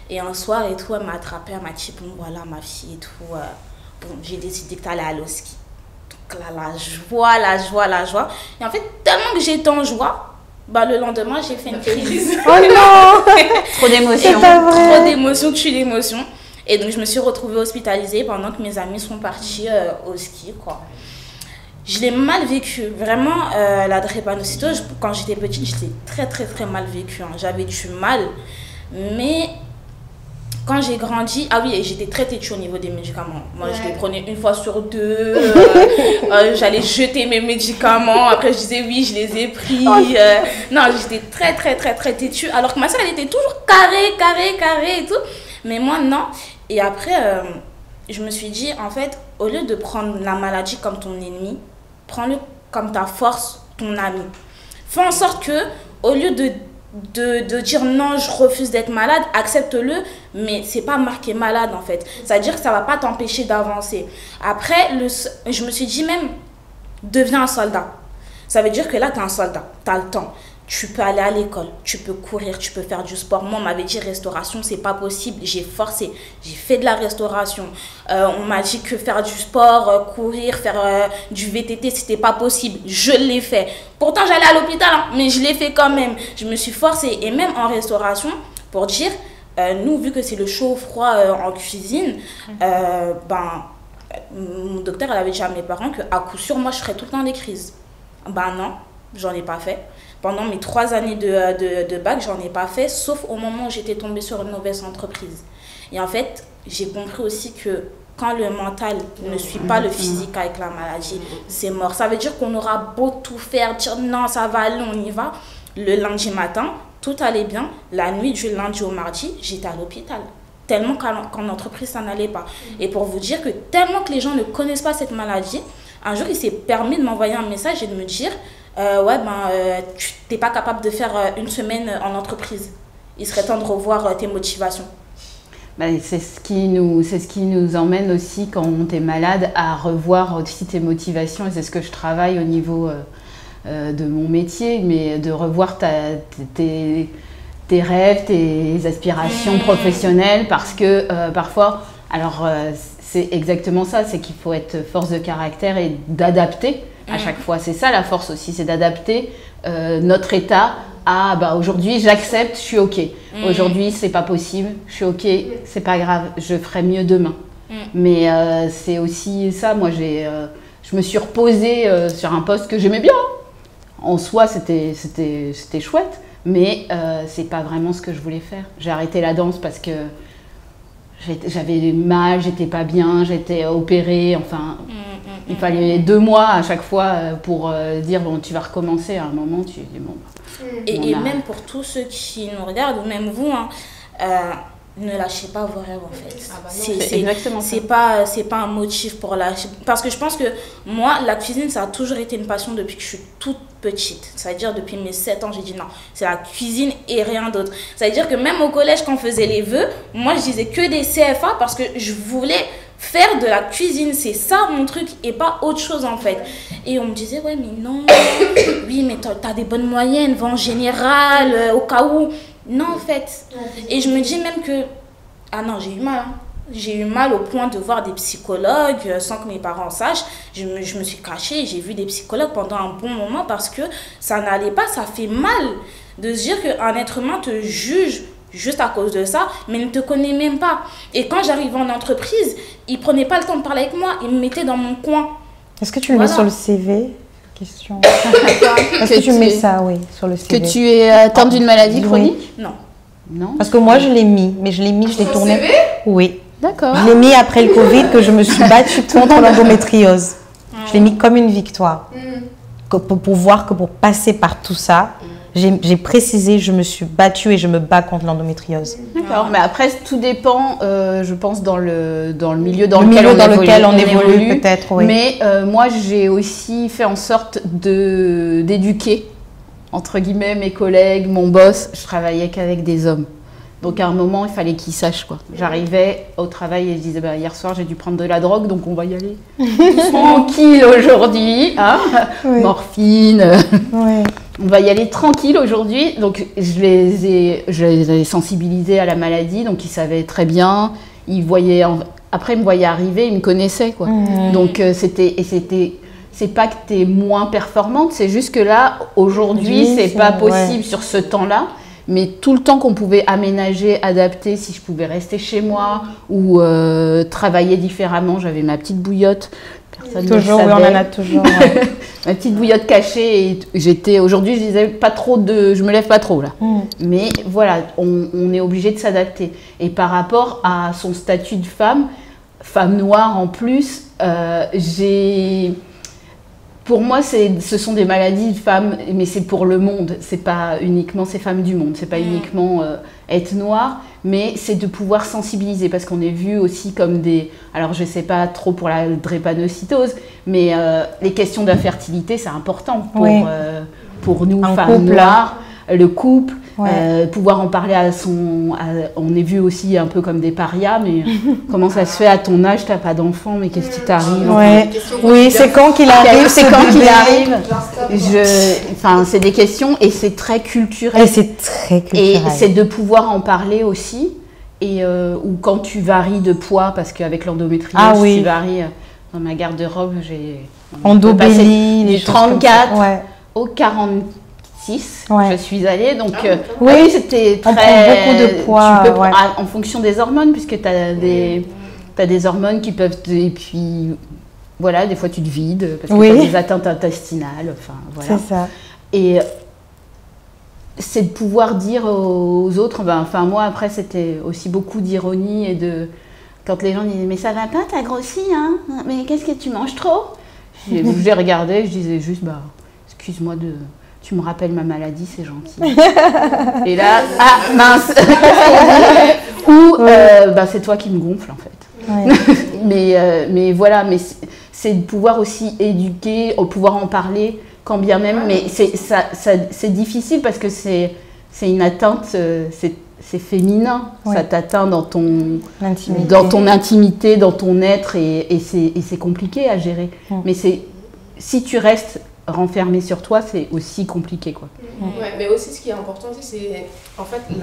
Et un soir et tout, elle m'a attrapée, elle m'a dit, bon voilà ma fille et tout, bon, j'ai décidé que tu allais aller au ski. Donc là, la joie. Et en fait, tellement que j'étais en joie, bah, le lendemain, j'ai fait une crise. Oh non. Trop d'émotions. C'est pas vrai. Trop d'émotions, tue l'émotion. Et donc, je me suis retrouvée hospitalisée pendant que mes amis sont partis au ski, quoi. Je l'ai mal vécu. Vraiment, la drépanocytose, quand j'étais petite, j'étais très, très, très mal vécue. Hein. J'avais du mal. Mais quand j'ai grandi, ah oui, j'étais très têtue au niveau des médicaments. Moi, je les prenais 1 fois sur 2. J'allais jeter mes médicaments. Après, je disais oui, je les ai pris. Non, j'étais très, très, très, très têtue. Alors que ma soeur, elle était toujours carrée et tout. Mais moi, non. Et après, je me suis dit, en fait, au lieu de prendre la maladie comme ton ennemi, prends-le comme ta force, ton ami. Fais en sorte que, au lieu de dire non, je refuse d'être malade, accepte-le, mais c'est pas marqué malade en fait. C'est-à-dire que ça va pas t'empêcher d'avancer. Après, je me suis dit même, deviens un soldat. Ça veut dire que là, tu es un soldat, tu as le temps. Tu peux aller à l'école, tu peux courir, tu peux faire du sport. Moi, on m'avait dit restauration, c'est pas possible. J'ai forcé, j'ai fait de la restauration. On m'a dit que faire du sport, courir, faire du VTT, c'était pas possible. Je l'ai fait. Pourtant, j'allais à l'hôpital, hein, mais je l'ai fait quand même. Je me suis forcée. Et même en restauration, pour dire, nous, vu que c'est le chaud-froid en cuisine, mon docteur, elle avait dit à mes parents qu'à coup sûr, moi, je ferais tout le temps des crises. Ben non, j'en ai pas fait. Pendant mes 3 années de bac, j'en ai pas fait, sauf au moment où j'étais tombée sur une mauvaise entreprise. Et en fait, j'ai compris aussi que quand le mental ne suit pas le physique avec la maladie, c'est mort. Ça veut dire qu'on aura beau tout faire, dire non, ça va aller, on y va. Le lundi matin, tout allait bien. La nuit du lundi au mardi, j'étais à l'hôpital. Tellement qu'en entreprise, ça n'allait pas. Et pour vous dire que tellement que les gens ne connaissent pas cette maladie, un jour, il s'est permis de m'envoyer un message et de me dire tu n'es pas capable de faire 1 semaine en entreprise. Il serait temps de revoir tes motivations. C'est ce qui nous emmène aussi quand on est malade à revoir aussi tes motivations, et c'est ce que je travaille au niveau de mon métier, mais de revoir tes rêves, tes aspirations professionnelles, parce que parfois, alors c'est exactement ça, c'est qu'il faut être force de caractère et d'adapter à chaque fois. C'est ça la force aussi, c'est d'adapter notre état à bah, aujourd'hui j'accepte, je suis ok. Aujourd'hui c'est pas possible, je suis ok, c'est pas grave, je ferai mieux demain. Mais c'est aussi ça, moi je me suis reposée sur un poste que j'aimais bien. En soi c'était chouette, mais c'est pas vraiment ce que je voulais faire. J'ai arrêté la danse parce que j'avais mal, j'étais pas bien, j'étais opérée, enfin il fallait 2 mois à chaque fois pour dire bon tu vas recommencer. À un moment tu dis bon. Et même pour tous ceux qui nous regardent, ou même vous, hein, ne lâchez pas vos rêves en fait. C'est exactement ça. C'est pas un motif pour lâcher. Parce que je pense que moi, la cuisine, ça a toujours été une passion depuis que je suis toute petite. C'est-à-dire depuis mes 7 ans, j'ai dit non, c'est la cuisine et rien d'autre. C'est-à-dire que même au collège, quand on faisait les vœux, moi je disais que des CFA parce que je voulais faire de la cuisine, c'est ça mon truc et pas autre chose en fait. Et on me disait ouais mais non, oui mais t'as des bonnes moyennes, va en général, au cas où. Non en fait. Et je me dis même que, ah non j'ai eu mal. Hein. J'ai eu mal au point de voir des psychologues sans que mes parents sachent. Je me suis cachée, j'ai vu des psychologues pendant un bon moment parce que ça n'allait pas, ça fait mal de se dire qu'un être humain te juge juste à cause de ça, mais ne te connaît même pas. Et quand j'arrivais en entreprise, ils ne prenaient pas le temps de parler avec moi, ils me mettaient dans mon coin. Est-ce que tu le mets sur le CV? Question. Est-ce que tu mets ça, oui, sur le CV? Que tu es atteinte d'une maladie chronique? Non. Non. Parce que moi, je l'ai mis, mais je l'ai tourné. CV? Oui. D'accord. Je l'ai mis après le Covid, que je me suis battue contre l'endométriose. Je l'ai mis comme une victoire. Pour voir que pour passer par tout ça, j'ai précisé, je me suis battue et je me bats contre l'endométriose. D'accord, mais après tout dépend, je pense, dans le milieu dans lequel on évolue peut-être. Oui. Mais moi, j'ai aussi fait en sorte d'éduquer, entre guillemets, mes collègues, mon boss. Je travaillais qu'avec des hommes. Donc à un moment, il fallait qu'ils sachent quoi. J'arrivais au travail et je disais bah, hier soir j'ai dû prendre de la drogue donc on va y aller tranquille aujourd'hui, hein oui. Morphine. Oui. On va y aller tranquille aujourd'hui. Donc je les ai sensibilisés à la maladie, donc ils savaient très bien. Ils voyaient après ils me voyaient arriver, ils me connaissaient quoi. Donc c'est pas que tu es moins performante, c'est juste que là aujourd'hui c'est pas possible sur ce temps-là. Mais tout le temps qu'on pouvait aménager, adapter, si je pouvais rester chez moi ou travailler différemment, j'avais ma petite bouillotte. Personne toujours, oui, on en a toujours. Ouais. Ma petite bouillotte cachée. Et j'étais aujourd'hui, je disais pas trop je me lève pas trop là. Mais voilà, on est obligé de s'adapter. Et par rapport à son statut de femme noire en plus, pour moi, ce sont des maladies de femmes, mais c'est pour le monde. C'est pas uniquement ces femmes du monde. C'est pas uniquement être noire, mais c'est de pouvoir sensibiliser parce qu'on est vu aussi comme des. Alors, je sais pas trop pour la drépanocytose, mais les questions d'infertilité, c'est important pour nous femmes noires. Le couple, pouvoir en parler on est vu aussi un peu comme des parias, mais comment ça se fait à ton âge, t'as pas d'enfant, mais qu'est-ce qui t'arrive? Oui, c'est quand qu'il arrive, c'est des questions et c'est très culturel. Et c'est très culturel. Et c'est de pouvoir en parler aussi, ou quand tu varies de poids, parce qu'avec l'endométriose, tu varies. Dans ma garde-robe, j'ai endobélie, du 34 au 40. Je suis allée, donc oui, c'était très. On prend beaucoup de poids. Tu peux, en fonction des hormones, puisque tu as des hormones qui peuvent. Et puis, voilà, des fois tu te vides, parce que tu as des atteintes intestinales. Enfin, voilà. C'est ça. Et c'est de pouvoir dire aux autres. Moi, après, c'était aussi beaucoup d'ironie et de. Quand les gens disaient, mais ça va pas, t'as grossi, hein? Mais qu'est-ce que tu manges trop? J'ai regardé, je disais juste, excuse-moi de. Tu me rappelles ma maladie, c'est gentil. Et là, ah mince. Ou c'est toi qui me gonfle en fait. Mais voilà, mais c'est de pouvoir aussi éduquer, pouvoir en parler quand bien même. Mais c'est difficile parce que c'est une atteinte, c'est féminin. Ça t'atteint dans ton intimité, dans ton être, et c'est compliqué à gérer. Mais si tu restes renfermé sur toi, c'est aussi compliqué quoi. Ouais, mais aussi ce qui est important aussi, c'est en fait il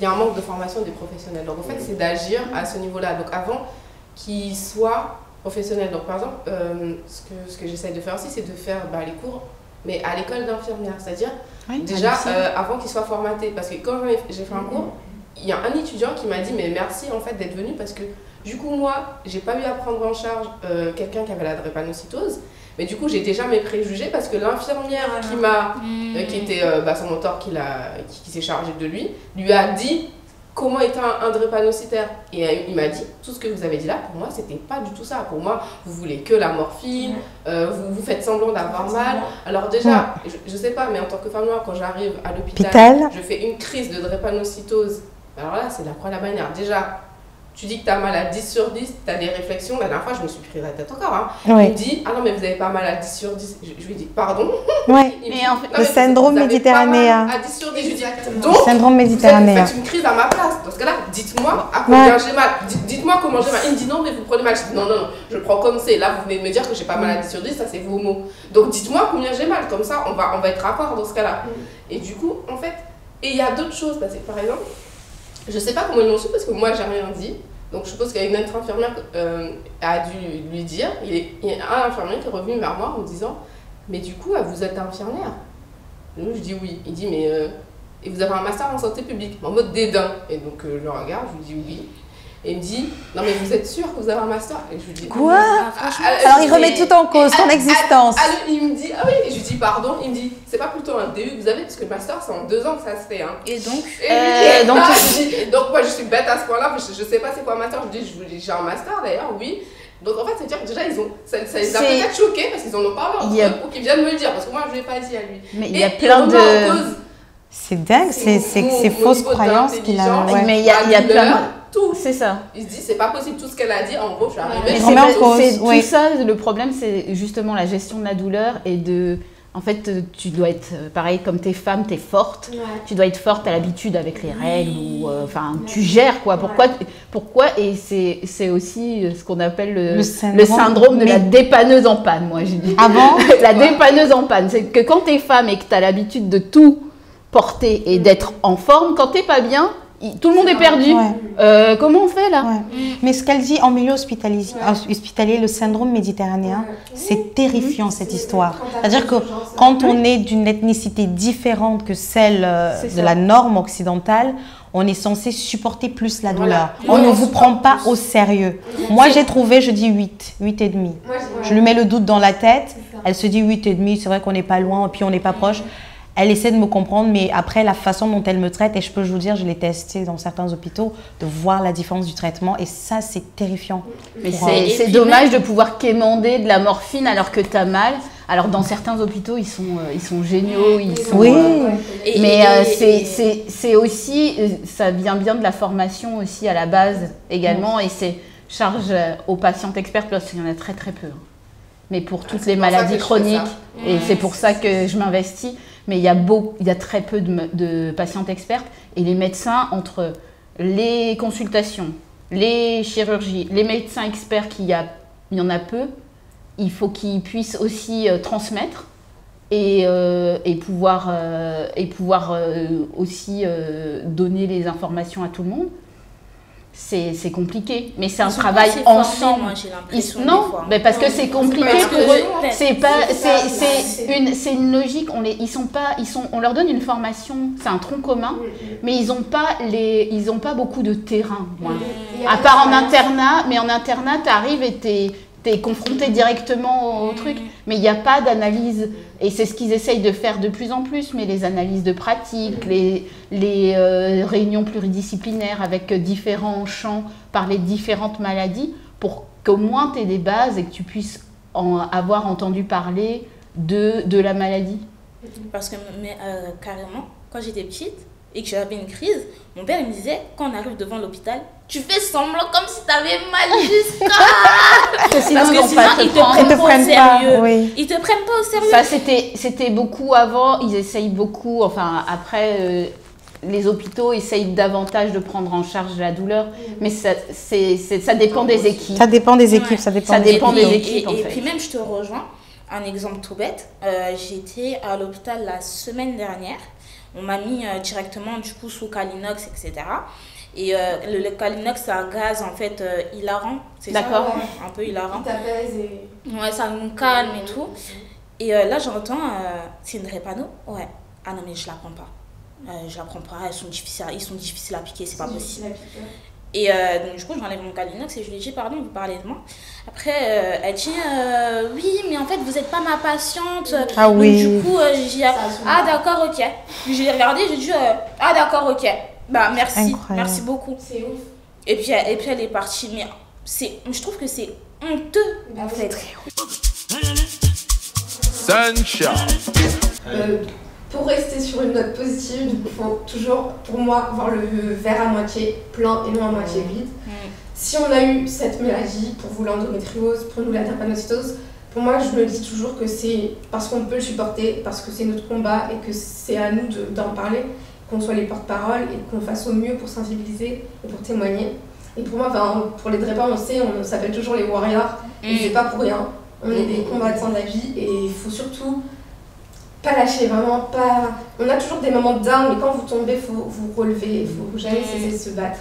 y a un manque de formation des professionnels. Donc en fait c'est d'agir à ce niveau-là. Donc avant qu'ils soient professionnels. Donc par exemple ce que j'essaye de faire aussi, c'est de faire les cours mais à l'école d'infirmière. C'est-à-dire, Ouais, déjà, avant qu'ils soient formatés. Parce que quand j'ai fait un cours, il y a un étudiant qui m'a dit, mais merci en fait d'être venu parce que du coup, moi, j'ai pas eu à prendre en charge quelqu'un qui avait la drépanocytose. Mais du coup, j'ai déjà mes préjugés parce que l'infirmière qui était son mentor, qui s'est chargée de lui a dit comment était un drépanocytaire. Et il m'a dit, tout ce que vous avez dit là, pour moi, c'était pas du tout ça. Pour moi, vous voulez que la morphine, vous faites semblant d'avoir mal. Alors déjà, je sais pas, mais en tant que femme noire, quand j'arrive à l'hôpital, je fais une crise de drépanocytose. Alors là, c'est la croix à la bannière. Déjà, tu dis que tu as mal à 10 sur 10, tu as des réflexions. La dernière fois, je me suis pris la tête encore. Hein. Il me dit, ah non, mais vous n'avez pas mal à 10 sur 10. Je lui dis, pardon. Ouais. Le syndrome méditerranéen. À 10 sur 10, je lui dis, donc, le syndrome méditerranéen. Vous faites une crise à ma place. Dans ce cas-là, dites-moi à combien j'ai mal. Dites-moi comment j'ai mal. Il me dit, non, mais vous prenez mal. Je dis, non, je prends comme c'est. Là, vous venez de me dire que j'ai pas mal à 10 sur 10, ça c'est vos mots. Donc, dites-moi combien j'ai mal. Comme ça, on va être raccord dans ce cas-là. Et du coup, en fait, et il y a d'autres choses. Parce que, par exemple, je sais pas comment ils l'ont su parce que moi, j'ai rien dit. Donc je suppose qu'une autre infirmière a dû lui dire, il y a un infirmier qui est revenu vers moi en me disant « Mais du coup, vous êtes infirmière ?» Donc je dis « Oui ». Il dit « Mais et vous avez un master en santé publique ?» En mode dédain. Et donc je le regarde, je lui dis « Oui ». Et il me dit « Non mais vous êtes sûre que vous avez un master ?» Et je lui dis « Quoi ?» Alors il remet tout en cause, ton existence. Il me dit « Ah oui ?» Et je lui dis « Pardon ?» Il me dit « C'est pas plutôt un DU que vous avez, parce que le master c'est en 2 ans que ça se fait. Hein. » Et donc donc moi je suis bête à ce point-là, je sais pas c'est quoi un master. Je dis j'ai un master d'ailleurs, oui. Donc en fait, c'est-à-dire que déjà, ça les a peut-être choqués parce qu'ils en ont parlé entre eux pour qu'ils viennent me le dire, parce que moi je ne l'ai pas dit à lui. Mais il y a plein de... C'est dingue, c'est fausses croyances qu'il a. Ouais. Mais il y a plein de... Tout. C'est ça. Il se dit, c'est pas possible, tout ce qu'elle a dit, en gros, je suis arrivée. Tout ça, le problème, c'est justement la gestion de la douleur et de... En fait, tu dois être, pareil, comme t'es femme, t'es forte. Ouais. Tu dois être forte à l'habitude avec les règles. Ou, tu gères, quoi. Pourquoi et c'est aussi ce qu'on appelle le syndrome de la dépanneuse en panne, moi, j'ai dit. Ah bon? La dépanneuse en panne. C'est que quand t'es femme et que t'as l'habitude de tout porter et d'être en forme, quand t'es pas bien, tout le monde est perdu. Ouais. Comment on fait là? Ouais. Mais ce qu'elle dit en milieu hospitalier, le syndrome méditerranéen, c'est terrifiant cette histoire. C'est-à-dire que quand on est d'une ethnicité différente que celle de la norme occidentale, on est censé supporter plus la douleur. On ne vous prend pas au sérieux. Moi, j'ai trouvé, je dis 8 et demi. Je lui mets le doute dans la tête. Elle se dit 8 et demi, c'est vrai qu'on n'est pas loin et puis on n'est pas proche. Elle essaie de me comprendre, mais après, la façon dont elle me traite, et je peux vous dire, je l'ai testé dans certains hôpitaux, de voir la différence du traitement, et ça, c'est terrifiant. Mais c'est dommage de pouvoir quémander de la morphine alors que tu as mal. Alors, dans certains hôpitaux, ils sont géniaux, ils sont... Oui. Mais c'est aussi, ça vient bien de la formation aussi à la base également, et c'est charge aux patientes expertes, parce qu'il y en a très très peu. Mais pour toutes les maladies chroniques, et c'est pour ça que je m'investis. Mais il y a très peu de patientes expertes et les médecins, entre les consultations, les chirurgies, les médecins experts il y en a peu, il faut qu'ils puissent aussi transmettre et pouvoir aussi donner les informations à tout le monde. C'est compliqué, mais c'est un travail ensemble. Moi, j'ai l'impression Non, mais parce que c'est compliqué pour eux. C'est une logique. On leur donne une formation, c'est un tronc commun, mais ils n'ont pas beaucoup de terrain. À part en internat, mais en internat, tu arrives et t'es confronté directement au truc, mais il n'y a pas d'analyse, et c'est ce qu'ils essayent de faire de plus en plus, mais les analyses de pratique, les réunions pluridisciplinaires avec différents champs, parler de différentes maladies, pour qu'au moins tu aies des bases et que tu puisses avoir entendu parler de la maladie. Parce que carrément, quand j'étais petite, et que j'avais une crise, mon père il me disait, quand on arrive devant l'hôpital, tu fais semblant comme si tu avais mal jusqu'à... Parce que sinon ils te prennent pas au sérieux. Oui. Ils te prennent pas au sérieux. Ça, c'était beaucoup avant, ils essayent beaucoup, enfin après, les hôpitaux essayent davantage de prendre en charge la douleur, mais ça dépend des équipes. Ça dépend des équipes, ça dépend des équipes en fait. Et puis même, je te rejoins, un exemple tout bête, j'étais à l'hôpital la semaine dernière. On m'a mis directement du coup sous Calinox, etc. Et le Calinox, c'est un gaz en fait hilarant. C'est ça, un peu hilarant. Qui t'apaise et... Ouais, ça nous calme et tout. Et là, j'entends, c'est une drépano? Ouais. Ah non, mais je la prends pas. Je la prends pas, ils sont difficiles à piquer, c'est pas possible. Et donc, du coup, j'enlève mon calinox et je lui dis, pardon, vous parlez de moi. Après, elle dit, oui, mais en fait, vous n'êtes pas ma patiente. Ah donc, oui. du coup, j'ai dit, ah d'accord, ok. J'ai regardé, j'ai dit, ah d'accord, ok. Bah, merci, Incroyable. merci beaucoup. C'est ouf. Et puis elle est partie. Mais je trouve que c'est honteux, en fait. Sunshine. Pour rester sur une note positive, il faut toujours, pour moi, voir le verre à moitié plein et non à moitié vide. Si on a eu cette maladie, pour vous l'endométriose, pour nous la drépanocytose, pour moi, je me dis toujours que c'est parce qu'on peut le supporter, parce que c'est notre combat et que c'est à nous d'en parler, qu'on soit les porte-parole et qu'on fasse au mieux pour sensibiliser et pour témoigner. Et pour moi, pour les drépas, on sait, on s'appelle toujours les warriors, et c'est pas pour rien. On est des combattants de la vie et il faut surtout pas lâcher, vraiment pas. On a toujours des moments de down, mais quand vous tombez, il faut vous relever, il faut jamais cesser de se battre.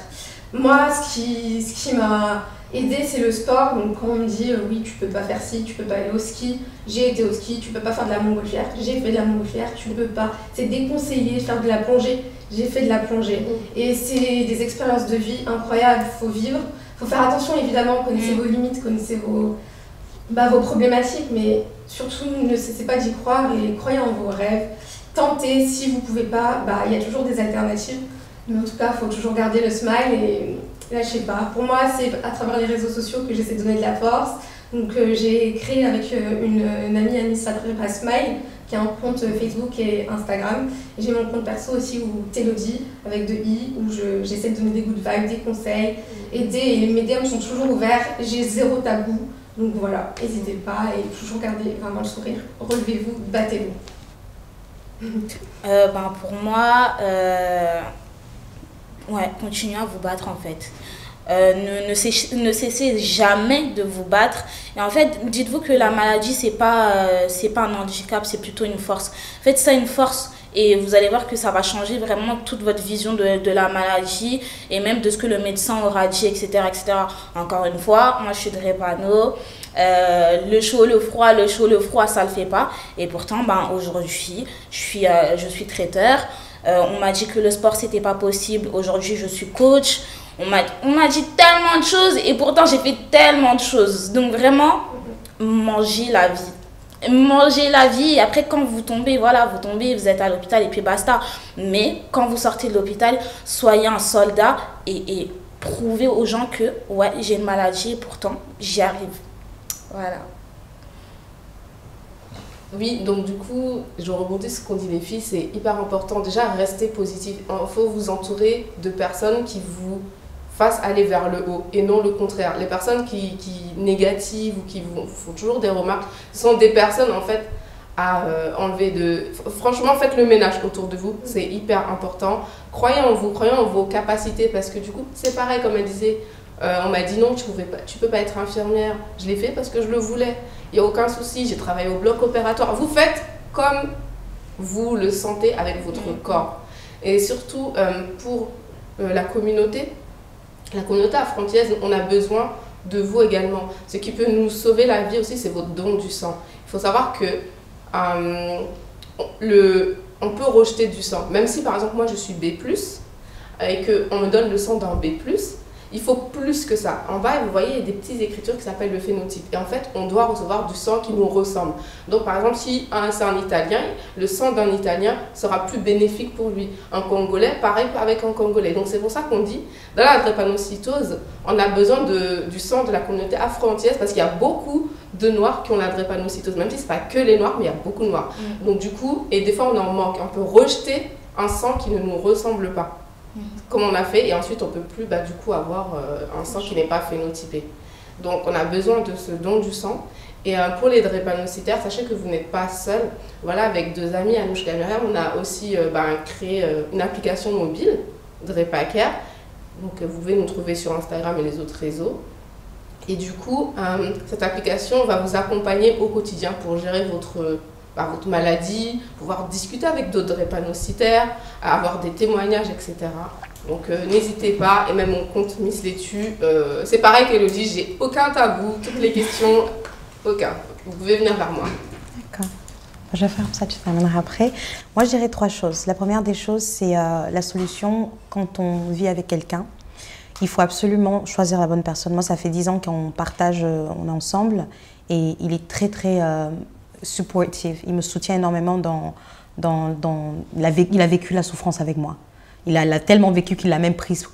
Moi, ce qui m'a aidée, c'est le sport. Donc quand on me dit oui, tu peux pas faire ci, tu peux pas aller au ski, j'ai été au ski, tu peux pas faire de la montgolfière, j'ai fait de la montgolfière, tu peux pas. C'est déconseillé de faire de la plongée, j'ai fait de la plongée. Et c'est des expériences de vie incroyables, il faut vivre. Il faut faire attention évidemment, connaissez vos limites, connaissez vos problématiques, mais surtout ne cessez pas d'y croire et croyez en vos rêves. Tentez, si vous pouvez pas, il y a toujours des alternatives. Mais en tout cas, il faut toujours garder le smile et lâchez pas. Pour moi, c'est à travers les réseaux sociaux que j'essaie de donner de la force. Donc j'ai créé avec une amie Anissa Drepa Smile, qui a un compte Facebook et Instagram. Et j'ai mon compte perso aussi, où Télodie, avec 2 i, où j'essaie de donner des good vibes, des conseils, aider. Et mes DM sont toujours ouverts, j'ai 0 tabou. Donc voilà, n'hésitez pas et toujours gardez vraiment le sourire. Relevez-vous, battez-vous. Pour moi, continuez à vous battre en fait. Ne cessez jamais de vous battre. Et en fait, dites-vous que la maladie, c'est pas un handicap, c'est plutôt une force. Faites ça une force et vous allez voir que ça va changer vraiment toute votre vision de la maladie et même de ce que le médecin aura dit, etc. etc. Encore une fois, moi je suis drépano. Le chaud, le froid, ça le fait pas. Et pourtant, aujourd'hui, je suis traiteur. On m'a dit que le sport, c'était pas possible. Aujourd'hui, je suis coach. On m'a dit tellement de choses et pourtant, j'ai fait tellement de choses. Donc vraiment, mangez la vie. Mangez la vie et après quand vous tombez, vous êtes à l'hôpital et puis basta. Mais quand vous sortez de l'hôpital, soyez un soldat et prouvez aux gens que ouais, j'ai une maladie et pourtant j'y arrive. Voilà. Oui, donc du coup, je rebondis sur ce qu'ont dit les filles, c'est hyper important. Déjà, restez positif. Il faut vous entourer de personnes qui vous fassent aller vers le haut et non le contraire. Les personnes qui négatives ou qui vous font toujours des remarques sont des personnes en fait à enlever de... Franchement, faites le ménage autour de vous, c'est hyper important. Croyez en vous, croyez en vos capacités parce que du coup, c'est pareil comme elle disait. On m'a dit non, tu peux pas être infirmière. Je l'ai fait parce que je le voulais. Il n'y a aucun souci, j'ai travaillé au bloc opératoire. Vous faites comme vous le sentez avec votre corps. Et surtout, pour la communauté afro-antillaise, on a besoin de vous également. Ce qui peut nous sauver la vie aussi, c'est votre don du sang. Il faut savoir que on peut rejeter du sang. Même si par exemple moi je suis B+, et qu'on me donne le sang d'un B+, il faut plus que ça. En bas, vous voyez, il y a des petites écritures qui s'appellent le phénotype. Et en fait, on doit recevoir du sang qui nous ressemble. Donc, par exemple, si c'est un Italien, le sang d'un Italien sera plus bénéfique pour lui. Un Congolais, pareil avec un Congolais. Donc, c'est pour ça qu'on dit, dans la drépanocytose, on a besoin du sang de la communauté afro-antillaise parce qu'il y a beaucoup de Noirs qui ont la drépanocytose. Même si ce n'est pas que les Noirs, mais il y a beaucoup de Noirs. Donc, du coup, et des fois, on en manque. On peut rejeter un sang qui ne nous ressemble pas. Comme on a fait, et ensuite on ne peut plus du coup avoir un sang qui n'est pas phénotypé. Donc on a besoin de ce don du sang. Et pour les drépanocytaires, sachez que vous n'êtes pas seul. Voilà, avec 2 amis, Anouche Caméra, on a aussi créé une application mobile, DrépaCare. Donc vous pouvez nous trouver sur Instagram et les autres réseaux. Et du coup, cette application va vous accompagner au quotidien pour gérer votre maladie, pouvoir discuter avec d'autres drépanocytaires, avoir des témoignages, etc. Donc n'hésitez pas, et même mon compte Miss Laitue, c'est pareil qu'Elodie, j'ai aucun tabou, toutes les questions, aucun. Vous pouvez venir vers moi. D'accord. Je vais faire ça, tu termineras après. Moi, je dirais 3 choses. La première des choses, c'est la solution quand on vit avec quelqu'un. Il faut absolument choisir la bonne personne. Moi, ça fait 10 ans qu'on partage, on est ensemble, et il est très, très supportive. Il me soutient énormément il a vécu la souffrance avec moi. Il a tellement vécu qu'il l'a même prise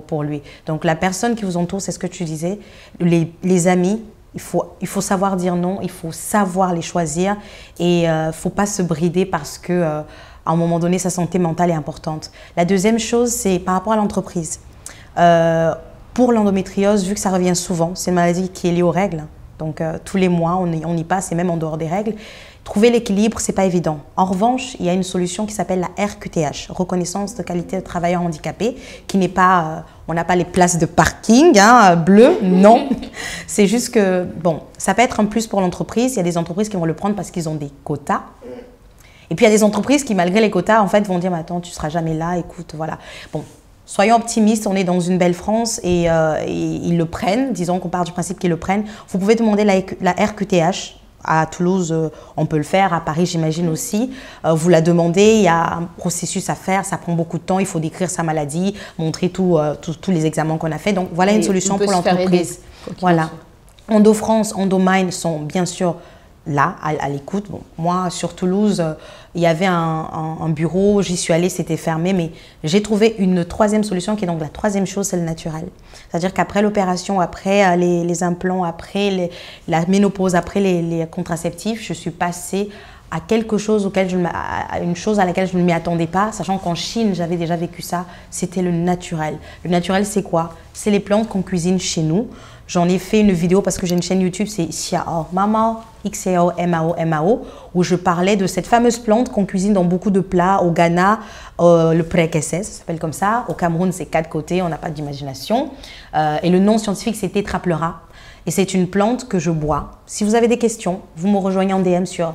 pour lui. Donc, la personne qui vous entoure, c'est ce que tu disais. Les amis, il faut savoir dire non, il faut savoir les choisir, et il ne faut pas se brider parce que, à un moment donné, sa santé mentale est importante. La deuxième chose, c'est par rapport à l'entreprise. Pour l'endométriose, vu que ça revient souvent, c'est une maladie qui est liée aux règles. Donc, tous les mois, on y passe, et même en dehors des règles. Trouver l'équilibre, ce n'est pas évident. En revanche, il y a une solution qui s'appelle la RQTH, reconnaissance de qualité de travailleur handicapé, qui n'est pas, on n'a pas les places de parking bleues, non. C'est juste que, bon, ça peut être un plus pour l'entreprise. Il y a des entreprises qui vont le prendre parce qu'ils ont des quotas. Et puis, il y a des entreprises qui, malgré les quotas, en fait, vont dire, mais attends, tu ne seras jamais là, écoute, voilà. Bon, soyons optimistes, on est dans une belle France, et ils le prennent. Disons qu'on part du principe qu'ils le prennent. Vous pouvez demander la RQTH. À Toulouse, on peut le faire. À Paris, j'imagine aussi. Vous la demandez, il y a un processus à faire, ça prend beaucoup de temps. Il faut décrire sa maladie, montrer tous les examens qu'on a fait. Donc, voilà une solution pour l'entreprise. Voilà. EndoFrance, EndoMind sont bien sûr là, à l'écoute. Bon, moi, sur Toulouse, il y avait un bureau, j'y suis allée, c'était fermé, mais j'ai trouvé une 3e solution qui est donc la 3e chose, c'est le naturel. C'est-à-dire qu'après l'opération, après les implants, après la ménopause, après les contraceptifs, je suis passée à quelque chose à une chose à laquelle je ne m'y attendais pas, sachant qu'en Chine, j'avais déjà vécu ça, c'était le naturel. Le naturel, c'est quoi? C'est les plantes qu'on cuisine chez nous. J'en ai fait une vidéo parce que j'ai une chaîne YouTube, c'est Xiao Mamao, X-A-O-M-A-O, où je parlais de cette fameuse plante qu'on cuisine dans beaucoup de plats. Au Ghana, le Prekese, ça s'appelle comme ça. Au Cameroun, c'est 4 côtés, on n'a pas d'imagination. Et le nom scientifique, c'est Tetrapleura. Et c'est une plante que je bois. Si vous avez des questions, vous me rejoignez en DM sur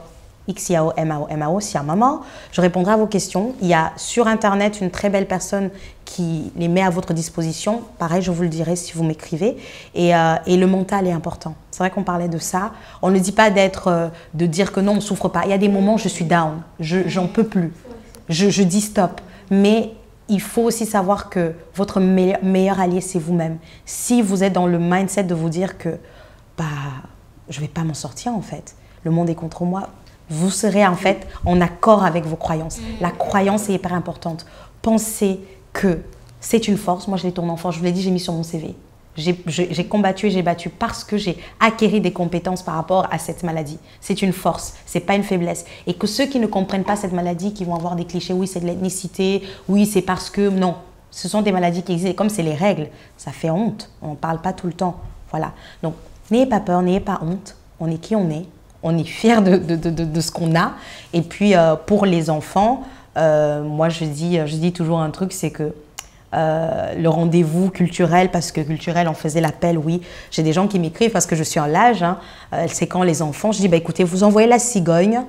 X-I-A-O-M-A-O, Siamama. Je répondrai à vos questions. Il y a sur Internet une très belle personne qui les met à votre disposition. Pareil, je vous le dirai si vous m'écrivez. Et le mental est important. C'est vrai qu'on parlait de ça. On ne dit pas de dire que non, on ne souffre pas. Il y a des moments où je suis down, j'en peux plus. Je dis stop. Mais il faut aussi savoir que votre meilleur allié, c'est vous-même. Si vous êtes dans le mindset de vous dire que je ne vais pas m'en sortir en fait, le monde est contre moi, vous serez en fait en accord avec vos croyances. La croyance est hyper importante. Pensez que c'est une force. Moi, je l'ai tourné en force. Je vous l'ai dit, j'ai mis sur mon CV. J'ai combattu et j'ai battu parce que j'ai acquis des compétences par rapport à cette maladie. C'est une force, c'est pas une faiblesse. Et que ceux qui ne comprennent pas cette maladie, qui vont avoir des clichés, oui, c'est de l'ethnicité, oui, c'est parce que... Non, ce sont des maladies qui existent. Et comme c'est les règles, ça fait honte. On n'en parle pas tout le temps. Voilà. Donc, n'ayez pas peur, n'ayez pas honte. On est qui on est. On est fiers de ce qu'on a. Et puis, pour les enfants, moi, je dis toujours un truc, c'est que le rendez-vous culturel, parce que culturel, on faisait l'appel, oui. J'ai des gens qui m'écrivent parce que je suis en l'âge. Hein, c'est quand les enfants, je dis, écoutez, vous envoyez la cigogne.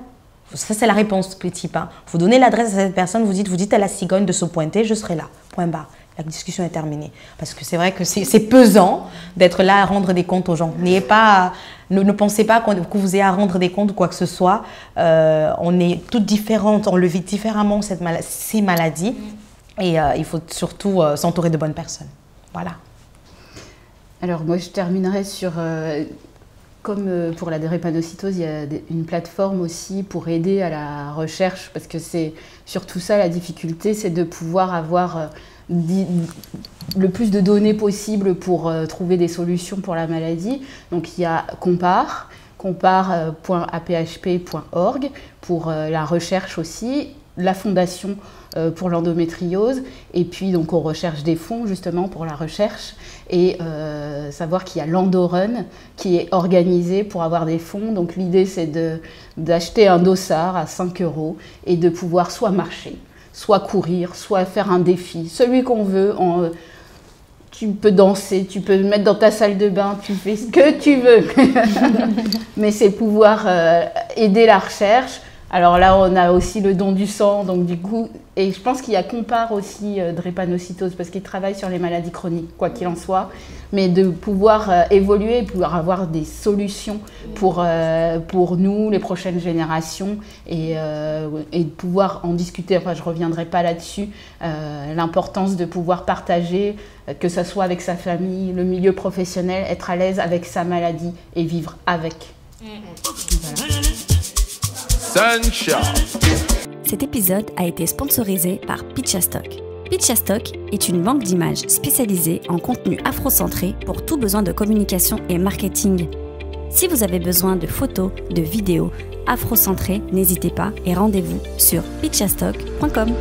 Ça, c'est la réponse type. Hein. Vous donnez l'adresse à cette personne, vous dites à la cigogne de se pointer, je serai là. Point barre. La discussion est terminée. Parce que c'est vrai que c'est pesant d'être là à rendre des comptes aux gens. Ne pensez pas que vous ayez à rendre des comptes ou quoi que ce soit. On est toutes différentes, on le vit différemment ces maladies. Et il faut surtout s'entourer de bonnes personnes. Voilà. Alors moi je terminerai sur... Comme pour la drépanocytose, il y a une plateforme aussi pour aider à la recherche, parce que c'est surtout ça la difficulté, c'est de pouvoir avoir le plus de données possible pour trouver des solutions pour la maladie. Donc il y a compare.aphp.org pour la recherche aussi, la fondation pour l'endométriose, et puis donc on recherche des fonds justement pour la recherche, et savoir qu'il y a l'Endorun qui est organisé pour avoir des fonds. Donc l'idée c'est d'acheter un dossard à 5 € et de pouvoir soit marcher, soit courir, soit faire un défi, celui qu'on veut. Tu peux danser, tu peux te mettre dans ta salle de bain, tu fais ce que tu veux. Mais c'est pouvoir aider la recherche Alors là, on a aussi le don du sang, donc du coup, et je pense qu'il y a Compare aussi drépanocytose, parce qu'il travaille sur les maladies chroniques, quoi qu'il en soit, mais de pouvoir évoluer, pouvoir avoir des solutions pour nous, les prochaines générations, et de pouvoir en discuter. Enfin, je ne reviendrai pas là-dessus, l'importance de pouvoir partager, que ce soit avec sa famille, le milieu professionnel, être à l'aise avec sa maladie et vivre avec. Voilà. Cet épisode a été sponsorisé par Pitchastock. Pitchastock est une banque d'images spécialisée en contenu afrocentré pour tout besoin de communication et marketing. Si vous avez besoin de photos, de vidéos afrocentrées, n'hésitez pas et rendez-vous sur pitchastock.com.